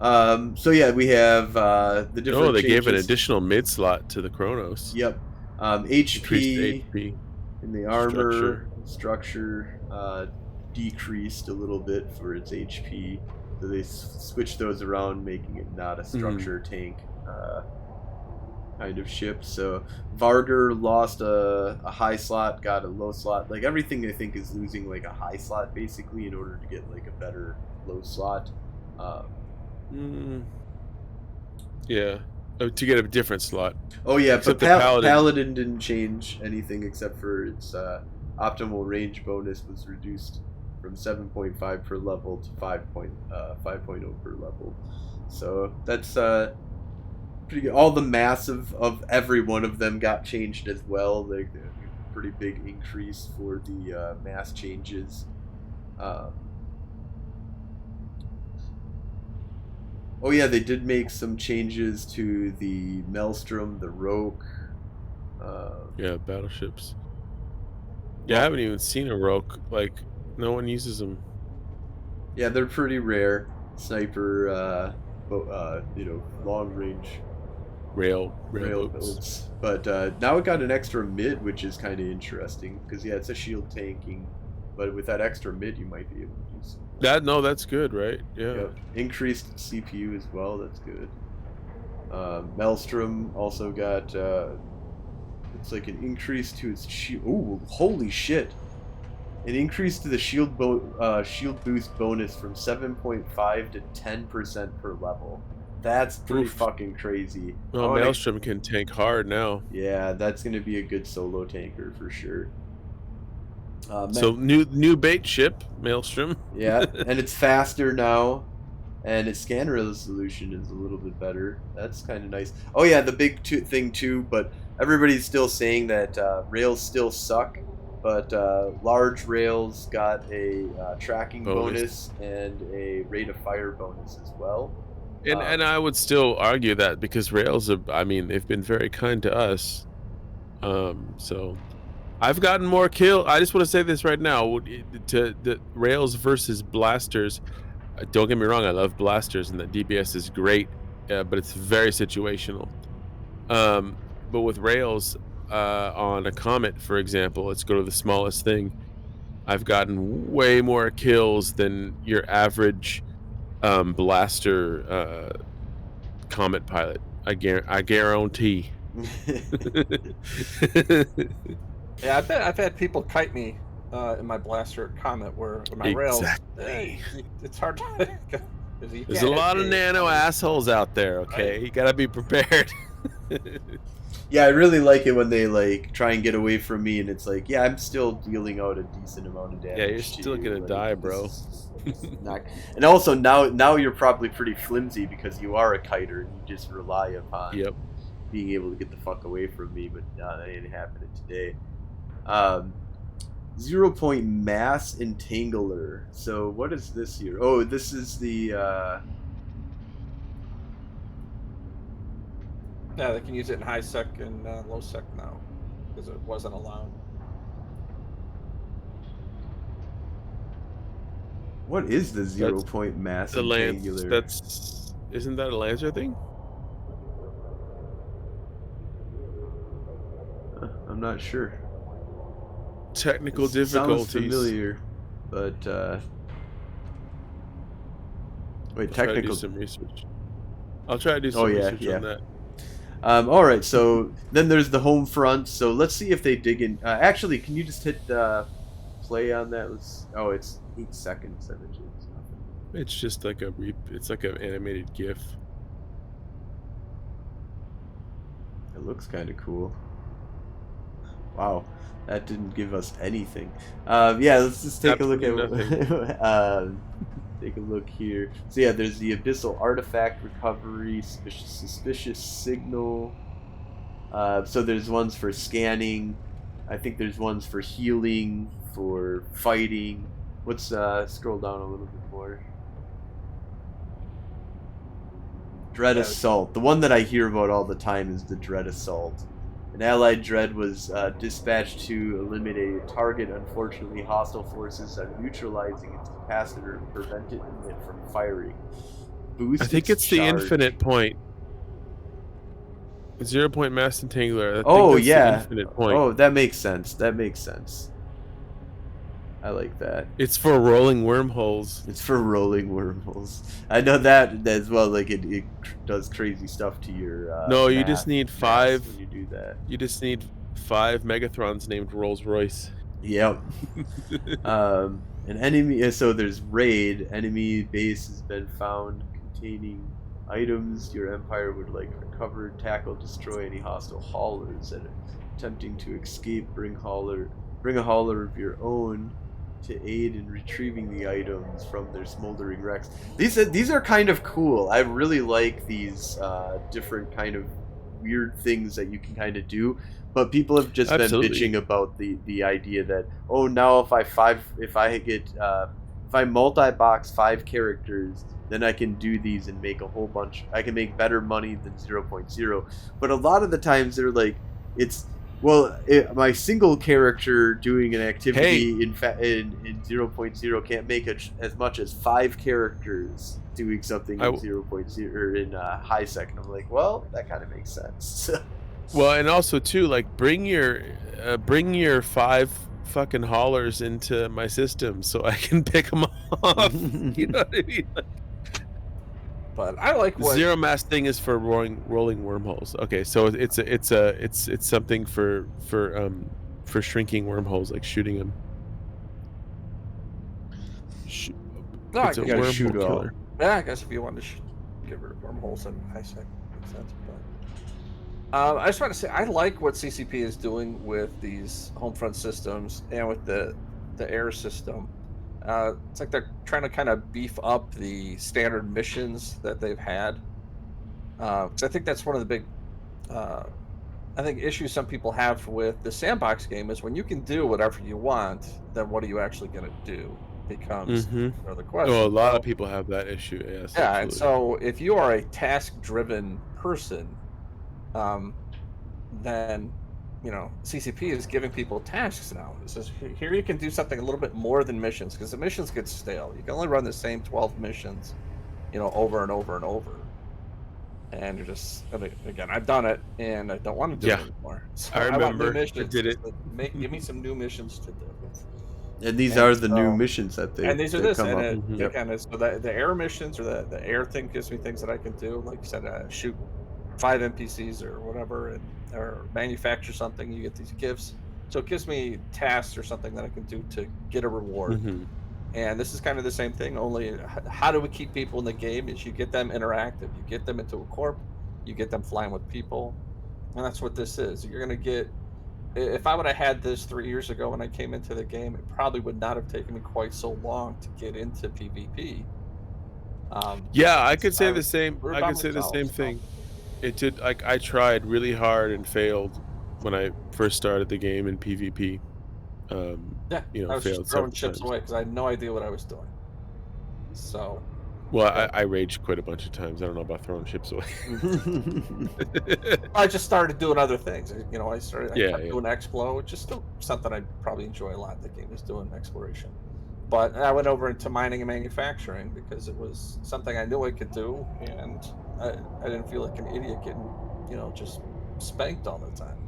So yeah, we have the different. Oh, they changes. gave an additional mid slot to the Kronos. Yep. HP in the armor structure decreased a little bit for its HP, so they switched those around, making it not a structure tank kind of ship. So Varger lost a high slot, got a low slot. Like everything, I think, is losing like a high slot basically in order to get like a better low slot. Yeah, to get a different slot. Oh yeah, except but Paladin didn't change anything except for its optimal range bonus was reduced from 7.5 per level to 5.0 per level. So that's pretty good. All the mass of every one of them got changed as well. Like a pretty big increase for the mass changes. Oh yeah, they did make some changes to the Maelstrom, the Roke. Yeah, battleships. Yeah, I haven't even seen a Roke. Like, no one uses them. Yeah, they're pretty rare. sniper, long range rail rail boats. builds. But now it got an extra mid, which is kind of interesting because yeah, it's a shield tanking, but with that extra mid, you might be able to do some. That's good, right? Yeah. Yep. Increased CPU as well. That's good. Maelstrom also got it's like an increase to its shield. Ooh, holy shit! An increase to the shield boost bonus from 7.5 to 10% per level. That's pretty fucking crazy. Oh, Maelstrom can tank hard now. Yeah, that's gonna be a good solo tanker for sure. So new bait ship, Maelstrom. Yeah, and it's faster now, and its scan resolution is a little bit better. That's kind of nice. Oh yeah, the big thing too, but everybody's still saying that rails still suck, but large rails got a tracking bonus and a rate of fire bonus as well. And I would still argue that because rails are, I mean, they've been very kind to us. So I've gotten more kill. I just want to say this right now to the rails versus blasters. Don't get me wrong, I love blasters and the DBS is great, but it's very situational. But with rails on a comet, for example, let's go to the smallest thing. I've gotten way more kills than your average blaster comet pilot. I guarantee. Yeah, I've had people kite me in my blaster comet or my rails. It's hard to. There's a lot of nano assholes out there. Okay, right? You gotta be prepared. Yeah, I really like it when they like try and get away from me, and it's like, yeah, I'm still dealing out a decent amount of damage. Yeah, you're still gonna die, bro. And also now you're probably pretty flimsy because you are a kiter and you just rely upon being able to get the fuck away from me. But that ain't happening today. 0 point mass entangler. So what is this here? Oh, this is the. Yeah, they can use it in Highsec and low sec now because it wasn't allowed. What is the 0 point mass entangler? Isn't that a Lancer thing? I'm not sure. Technical difficulties. Sounds familiar, but wait, technical. Do some research. I'll try to do some research on that. All right, so then there's the home front. So let's see if they dig in. Actually, can you just hit play on that? Oh, it's 8 seconds. It's just like it's like an animated GIF. It looks kind of cool. Wow, that didn't give us anything. Yeah, let's just take a look at. Take a look here. So yeah, there's the abyssal artifact recovery, suspicious signal. So there's ones for scanning. I think there's ones for healing, for fighting. Let's scroll down a little bit more. Dread Assault. The one that I hear about all the time is the Dread Assault. An allied dread was dispatched to eliminate a target. Unfortunately, hostile forces are neutralizing its capacitor and preventing it from firing. Boost I think it's the infinite point. 0 point mass entangler. Oh yeah. The infinite point. Oh, that makes sense. That makes sense. I like that. It's for rolling wormholes. It's for rolling wormholes. I know that as well. Like it does crazy stuff to your. No, you just need 5. When you do that, you just need 5 Megathrons named Rolls Royce. Yep. An enemy. So there's raid. Enemy base has been found containing items your empire would like recover, tackle, destroy any hostile haulers that are attempting to escape. Bring a hauler of your own to aid in retrieving the items from their smoldering wrecks. These are kind of cool. I really like these different kind of weird things that you can kind of do. But people have just been bitching about the idea that, oh, now if I multi-box 5 characters, then I can do these and make a whole bunch. I can make better money than 0.0. But a lot of the times they're like, it's Well, my single character doing an Hey, activity in 0.0 can't make as much as 5 characters doing something in I 0.0 or in Highsec. And I'm like, well, that kind of makes sense. well, and also too, like bring your 5 fucking haulers into my system so I can pick them off. You know what I mean? Like, But I like the what zero mass thing is for rolling wormholes. Okay, so it's something for shrinking wormholes, like shooting them. Sh- no, I it's a You gotta guess, shoot wormhole all. killer. yeah, I guess if you wanted to get rid of wormholes in Highsec, makes sense. But I just want to say I like what CCP is doing with these home front systems and with the air system. It's like they're trying to kind of beef up the standard missions that they've had. 'Cause I think that's one of the big, uh, I think, issues some people have with the sandbox game is when you can do whatever you want, then what are you actually going to do becomes Mm-hmm. the Oh, a question. lot of So people have that issue. Yes, yeah, and absolutely. so if you are a task-driven person, um, then CCP is giving people tasks now. It says here you can do something a little bit more than missions because the missions get stale. You can only run the same 12 missions, over and over and over. And you're just, I mean, again, I've done it and I don't want to do it Yeah, anymore. I So I want new remember. I missions. did it. Give me some new missions to do. And these And are the new so, missions that and these are they've this, come and up. Mhm. Yep. again, it's so the air missions or the air thing gives me things that I can do. Like you said, shoot 5 NPCs or whatever, and or manufacture something. You get these gifts, so it gives me tasks or something that I can do to get a reward. Mhm. And this is kind of the same thing. Only how do we keep people in the game? Is you get them interactive, you get them into a corp, you get them flying with people, and that's what this is. You're gonna get. If I would have had this 3 years ago when I came into the game, it probably would not have taken me quite so long to get into PvP. Yeah, I Because could say I the was same. we're I by could say the myself. same So thing. It did. Like I tried really hard and failed when I first started the game in PvP. yeah, I was just Failed throwing several chips times. away because I had no idea what I was doing. So, Well, but I rage quit a bunch of times. I don't know about throwing ships away. I just started doing other things. I Yeah, kept yeah. doing Explo, which is still something I probably enjoy a lot. The game is doing exploration, but I went over into mining and manufacturing because it was something I knew I could do, and I didn't feel like an idiot getting just spanked all the time.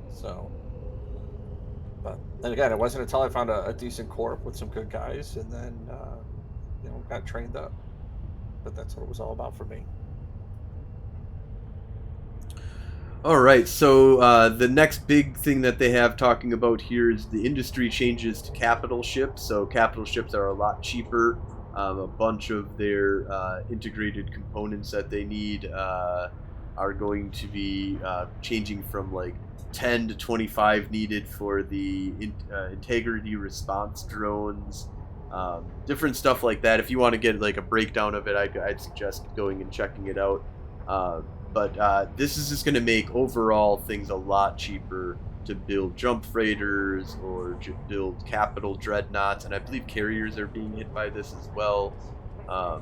So, but then again, it wasn't until I found a decent corp with some good guys, and then got trained up. But that's what it was all about for me. All right, so the next big thing that they have talking about here is the industry changes to capital ships. So capital ships are a lot cheaper. A bunch of their integrated components that they need are going to be changing from like 10 to 25 needed for the integrity response drones. Different stuff like that. If you want to get like a breakdown of it, I'd suggest going and checking it out. But this is just going to make overall things a lot cheaper to build jump freighters or build capital dreadnoughts, and I believe carriers are being hit by this as well. Um,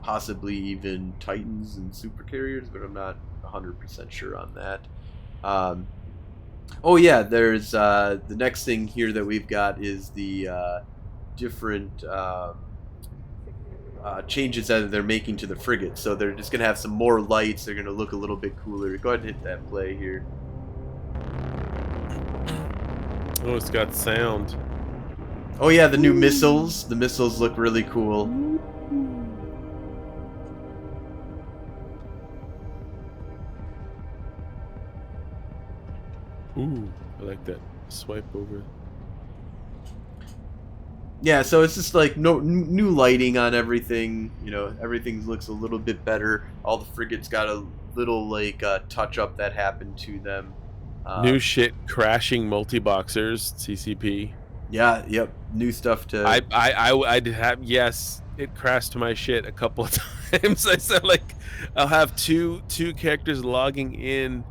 Possibly even Titans and super carriers, but I'm not 100% sure on that. Um, oh yeah, there's the next thing here that we've got is the different changes that they're making to the frigate. So they're just going to have some more lights. They're going to look a little bit cooler. Go ahead and hit that play here. Oh, it's got sound. Oh yeah, the new missiles. The missiles look really cool. Ooh, I like that. Swipe over. Yeah, so it's just like no new lighting on everything. Everything looks a little bit better. All the frigates got a little like touch up that happened to them. New shit, crashing multi-boxers, CCP. Yeah, yep, new stuff to. I did have, yes, it crashed my shit a couple of times. I said like I'll have two characters logging in,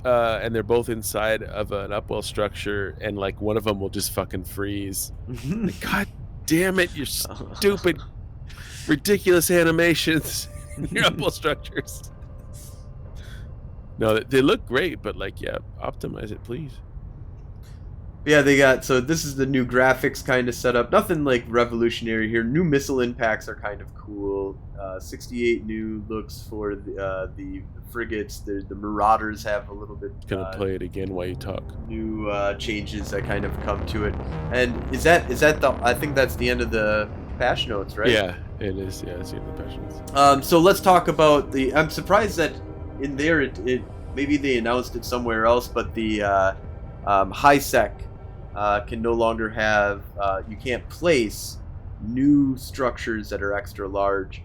and they're both inside of an upwell structure, and like one of them will just fucking freeze. Like, God damn it, you stupid, ridiculous animations in your upwell structures. No, they look great, but like, yeah, optimize it, please. Yeah, so this is the new graphics kind of setup. Nothing like revolutionary here. New missile impacts are kind of cool. 68 new looks for the frigates. The Marauders have a little bit Gonna play it again while you talk. new changes that kind of come to it. And is that the? I think that's the end of the patch notes, right? Yeah, it is. Yeah, it's the end of the patch notes. So let's talk about the. I'm surprised that in there it maybe they announced it somewhere else, but the Highsec can no longer have. You can't place new structures that are extra large.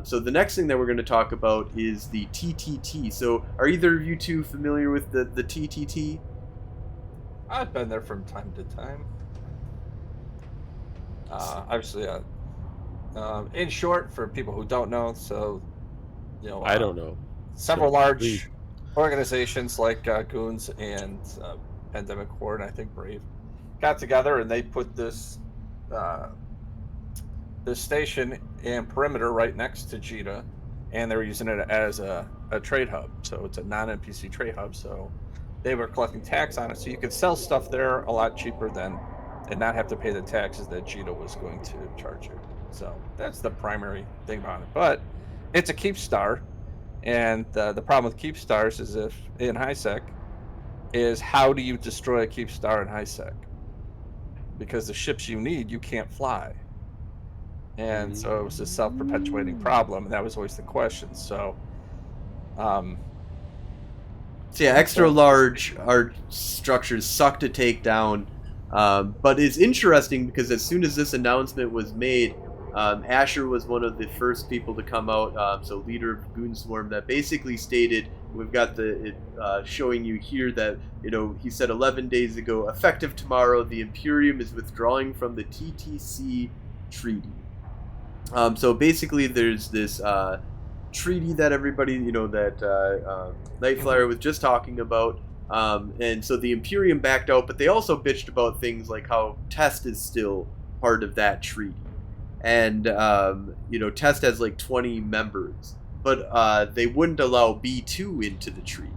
So the next thing that we're going to talk about is the TTT. So are either of you two familiar with the TTT? I've been there from time to time. Obviously, in short, for people who don't know, so I don't know. Several So, large please. organizations like Goons and Pandemic Horde, and I think Brave, got together and they put this station and perimeter right next to Jita, and they were using it as a trade hub. So it's a non-NPC trade hub. So they were collecting tax on it, so you could sell stuff there a lot cheaper than and not have to pay the taxes that Jita was going to charge you. So that's the primary thing about it. But it's a keep star, and the problem with keep stars is if in Highsec is how do you destroy a keep star in Highsec? Because the ships you need you can't fly. And so it was a self-perpetuating problem, and that was always the question. So, So yeah, extra large structures suck to take down, but it's interesting because as soon as this announcement was made, Asher was one of the first people to come out. So leader of Goon Swarm, that basically stated, we've got showing you here that he said 11 days ago, effective tomorrow, the Imperium is withdrawing from the TTC treaty. So basically, there's this treaty that everybody, that Nightflyer was just talking about, and so the Imperium backed out, but they also bitched about things like how Test is still part of that treaty, and Test has like 20 members, but they wouldn't allow B2 into the treaty.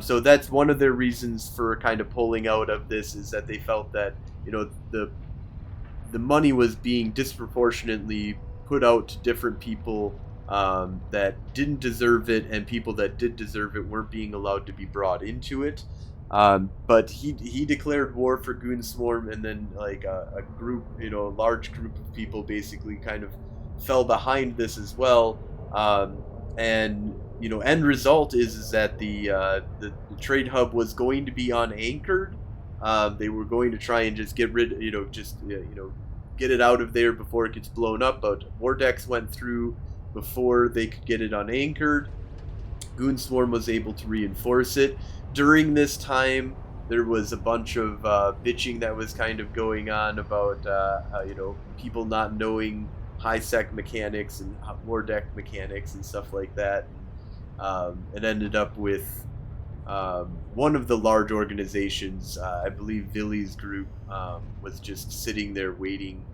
So that's one of their reasons for kind of pulling out of this, is that they felt that the money was being disproportionately put out to different people that didn't deserve it, and people that did deserve it weren't being allowed to be brought into it. But he declared war for Goon Swarm, and then like a group, a large group of people basically kind of fell behind this as well. And end result is that the trade hub was going to be unanchored. They were going to try and just get rid, get it out of there before it gets blown up. But Vortex went through before they could get it unanchored. Goon Swarm was able to reinforce it. During this time, there was a bunch of bitching that was kind of going on about people not knowing Highsec mechanics and war deck mechanics and stuff like that. It ended up with one of the large organizations, I believe Villy's group, was just sitting there waiting,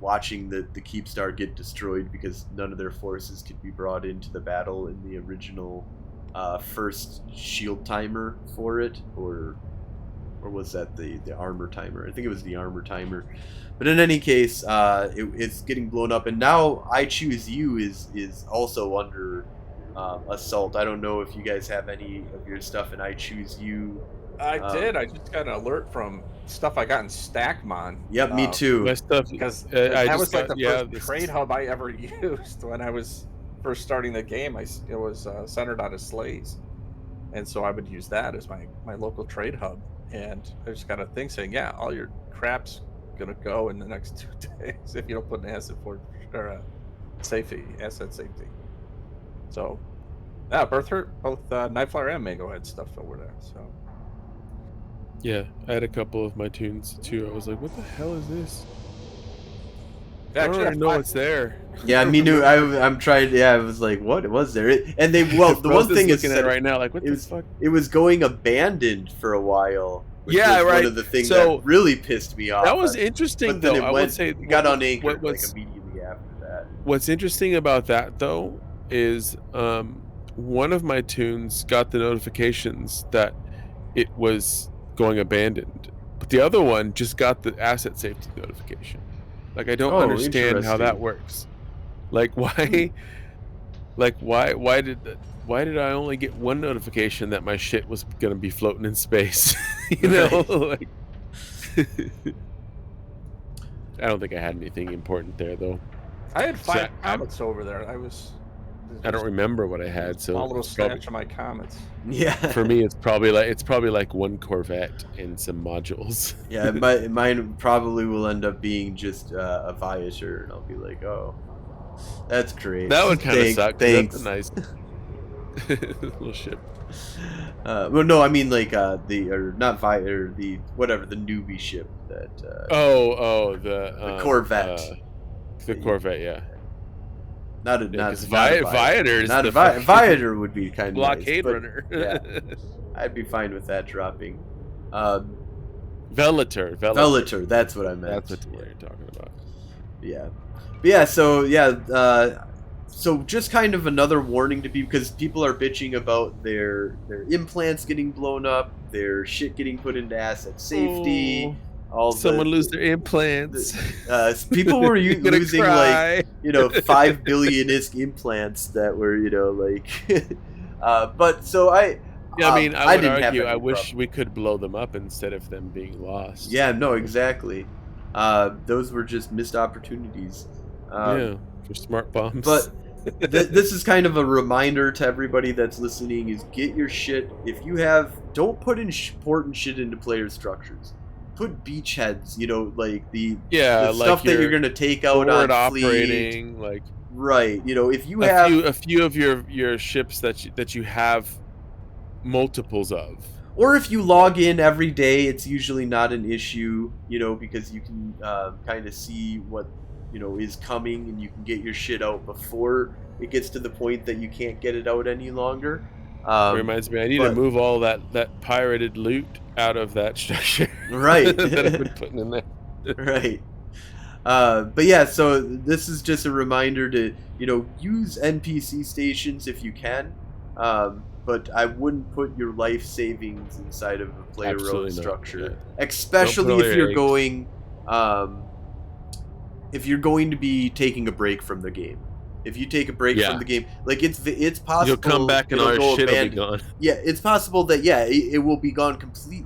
watching the Keepstar get destroyed because none of their forces could be brought into the battle in the original first shield timer for it, or was that the armor timer? I think it was the armor timer. But in any case, it's getting blown up, and now I Choose You is also under assault. I don't know if you guys have any of your stuff in I Choose You. I did. I just got an alert from stuff I got in Stackmon. Yep, me too. My stuff, Because I that just was like got- the this- first trade hub I ever used when I was first starting the game. It was centered out of Slays, and so I would use that as my local trade hub. And I just got a thing saying, yeah, all your crap's gonna go in the next 2 days if you don't put an asset for or asset safety. So, yeah, both Nightflyer and Mango had stuff over there. So. Yeah, I had a couple of my tunes too. I was like, what the hell is this? I don't Actually, even know what's there. Yeah, me too. I'm trying. Yeah, I was like, what was there? And they the one thing is looking at it right now, like, what the fuck? It was going abandoned for a while. Which Yeah, was right. One of the things So, that really pissed me off. That was interesting, but then though. I would say it got unanchored what's like immediately after that. What's interesting about that though is one of my tunes got the notifications that it was going abandoned, but the other one just got the asset safety notification. Like, I don't Oh, understand how that interesting. works. Like, Hmm. why why did I only get one notification that my shit was gonna be floating in space? You know, Right. like I don't think I had anything important there though. I had So 5 comments over there. I was I don't just remember what I a had, so small little it's probably snatch of my comments. Yeah. for me, it's probably like one Corvette and some modules. Yeah, mine probably will end up being just a Viator, and I'll be like, oh, that's great. That would kinda suck because that's a Thanks. nice little ship. Well, no, I mean like the or not Vi or the whatever the newbie ship that Oh, the Corvette. the that you- Corvette, yeah. Not a Yeah, 'cause not a Viator. Viator's Not a the fucking Viator would be kind of nice, blockade but runner. yeah, I'd be fine with that dropping. Um, Velator. Velator, that's what I meant. That's what the word you're talking about. Yeah. But yeah, so yeah, so just kind of another warning to people because people are bitching about their implants getting blown up, their shit getting put into asset safety, all Someone lose their the implants. people were You're gonna losing cry. like 5 billion isk implants that were like but so Yeah, I mean, I would didn't have argue any I wish problem. we could blow them up instead of them being lost. Yeah, no, exactly. Those were just missed opportunities. Yeah, for smart bombs. But this is kind of a reminder to everybody that's listening: is get your shit. If you don't put important shit into player structures. Put beachheads. Like the yeah, stuff like that you're gonna take out forward on fleet. operating, like Right. If you have a few of your ships that you have multiples of. or if you log in every day, it's usually not an issue, because you can kind of see what, is coming and you can get your shit out before it gets to the point that you can't get it out any longer. It reminds me, I need to move all that pirated loot out of that structure. Right. that I've been putting in there. Right. But yeah, so this is just a reminder to, use NPC stations if you can. But I wouldn't put your life savings inside of a player-owned structure, especially if you're going to be taking a break from the game. If you take a break from the game, like it's possible you'll come back and all your shit will be gone. Yeah, it's possible that it will be gone completely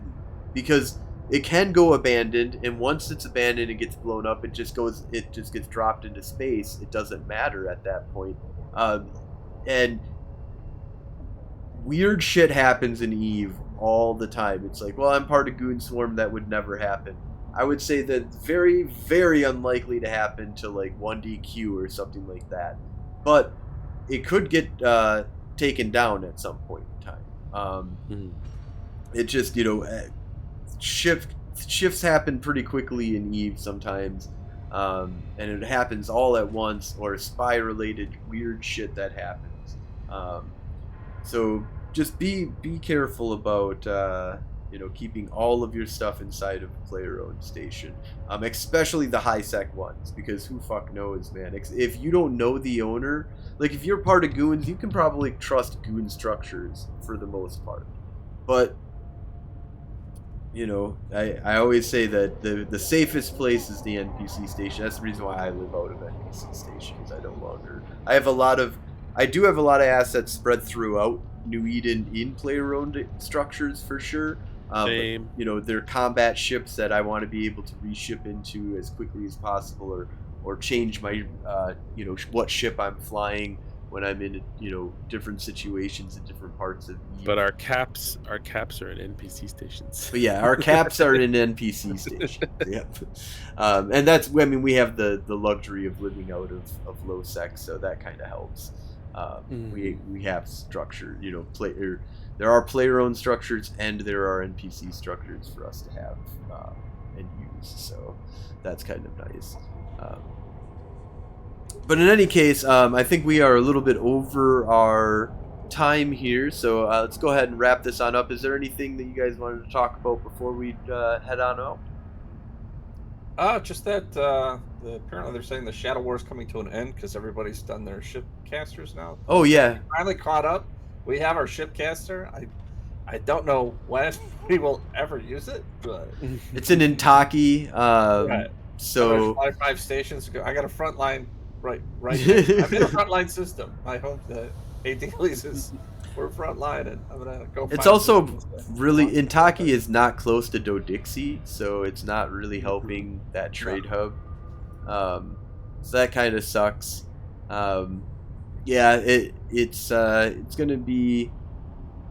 because it can go abandoned, and once it's abandoned, it gets blown up. It just gets dropped into space. It doesn't matter at that point, and weird shit happens in Eve all the time. It's like, well, I'm part of Goon Swarm. That would never happen. I would say that very, very unlikely to happen to like 1DQ or something like that. But it could get taken down at some point in time. It just, shifts happen pretty quickly in Eve sometimes. And it happens all at once, or spy-related weird shit that happens. So just be careful about keeping all of your stuff inside of a player-owned station, especially the high-sec ones, because who fuck knows, man. If you don't know the owner, like if you're part of Goons, you can probably trust Goon structures for the most part. But I always say that the safest place is the NPC station. That's the reason why I live out of NPC stations. I do have a lot of assets spread throughout New Eden in player-owned structures for sure. Same. But, they're combat ships that I want to be able to reship into as quickly as possible, or change my what ship I'm flying when I'm in different situations in different parts of Eve. But our caps are in NPC stations. But yeah, our caps are in NPC stations. Yep. And that's, we have the luxury of living out of low sec, so that kind of helps. We have structure, there are player-owned structures and there are NPC structures for us to have and use, so that's kind of nice. But in any case, I think we are a little bit over our time here, so let's go ahead and wrap this on up. Is there anything that you guys wanted to talk about before we head on out? Just that apparently they're saying the Shadow War is coming to an end because everybody's done their ship casters now. Oh yeah, Finally caught up. we have our shipcaster. I don't know when we will ever use it, but It's an Intaki. right. There's So 5 stations to go. I got a front line right next. I'm in a frontline system. My home AD leases. We're frontline, and I'm gonna go. it's Find also systems to really launch Intaki it. is not close to Dodixie, so it's not really helping that trade hub. So that kind of sucks. Yeah, it's gonna be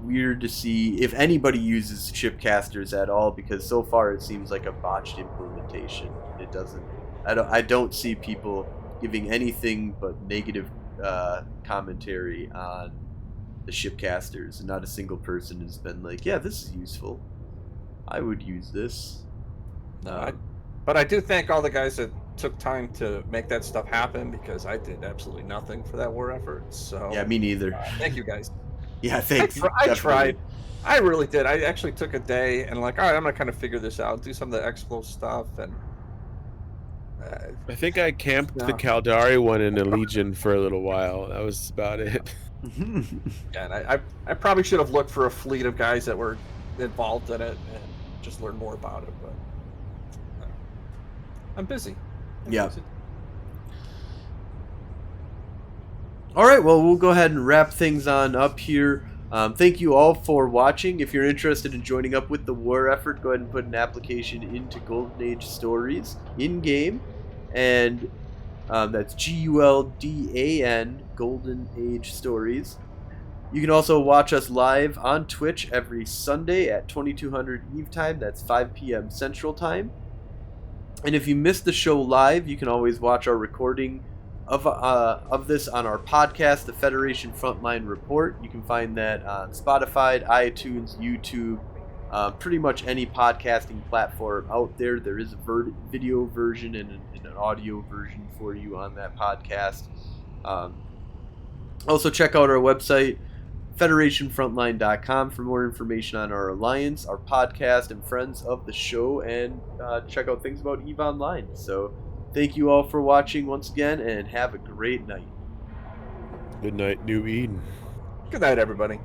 weird to see if anybody uses shipcasters at all, because so far it seems like a botched implementation. It doesn't. I don't see people giving anything but negative commentary on the shipcasters, and not a single person has been like, "Yeah, this is useful. I would use this." But I do thank all the guys that took time to make that stuff happen, because I did absolutely nothing for that war effort. So Yeah, me neither. thank you guys. Yeah, thanks. I Definitely. tried. I really did. I actually took a day and like, all right, I'm gonna kind of figure this out, do some of the Explo stuff, and I think I camped the no. Caldari one in a Legion for a little while. That was about it. Yeah, and I probably should have looked for a fleet of guys that were involved in it and just learn more about it. But I'm busy. Yeah. All right, well, we'll go ahead and wrap things on up here. Thank you all for watching. If you're interested in joining up with the war effort, go ahead and put an application into Golden Age Stories in-game. And that's GULDAN, Golden Age Stories. You can also watch us live on Twitch every Sunday at 2200 Eve time. That's 5 p.m. Central Time. And if you missed the show live, you can always watch our recording of this on our podcast, the Federation Frontline Report. You can find that on Spotify, iTunes, YouTube, pretty much any podcasting platform out there. There is a video version and an audio version for you on that podcast. Also, check out our website, federationfrontline.com, for more information on our alliance, our podcast, and friends of the show, and check out things about EVE Online. So thank you all for watching once again, and have a great night. Good night, New Eden. Good night, everybody.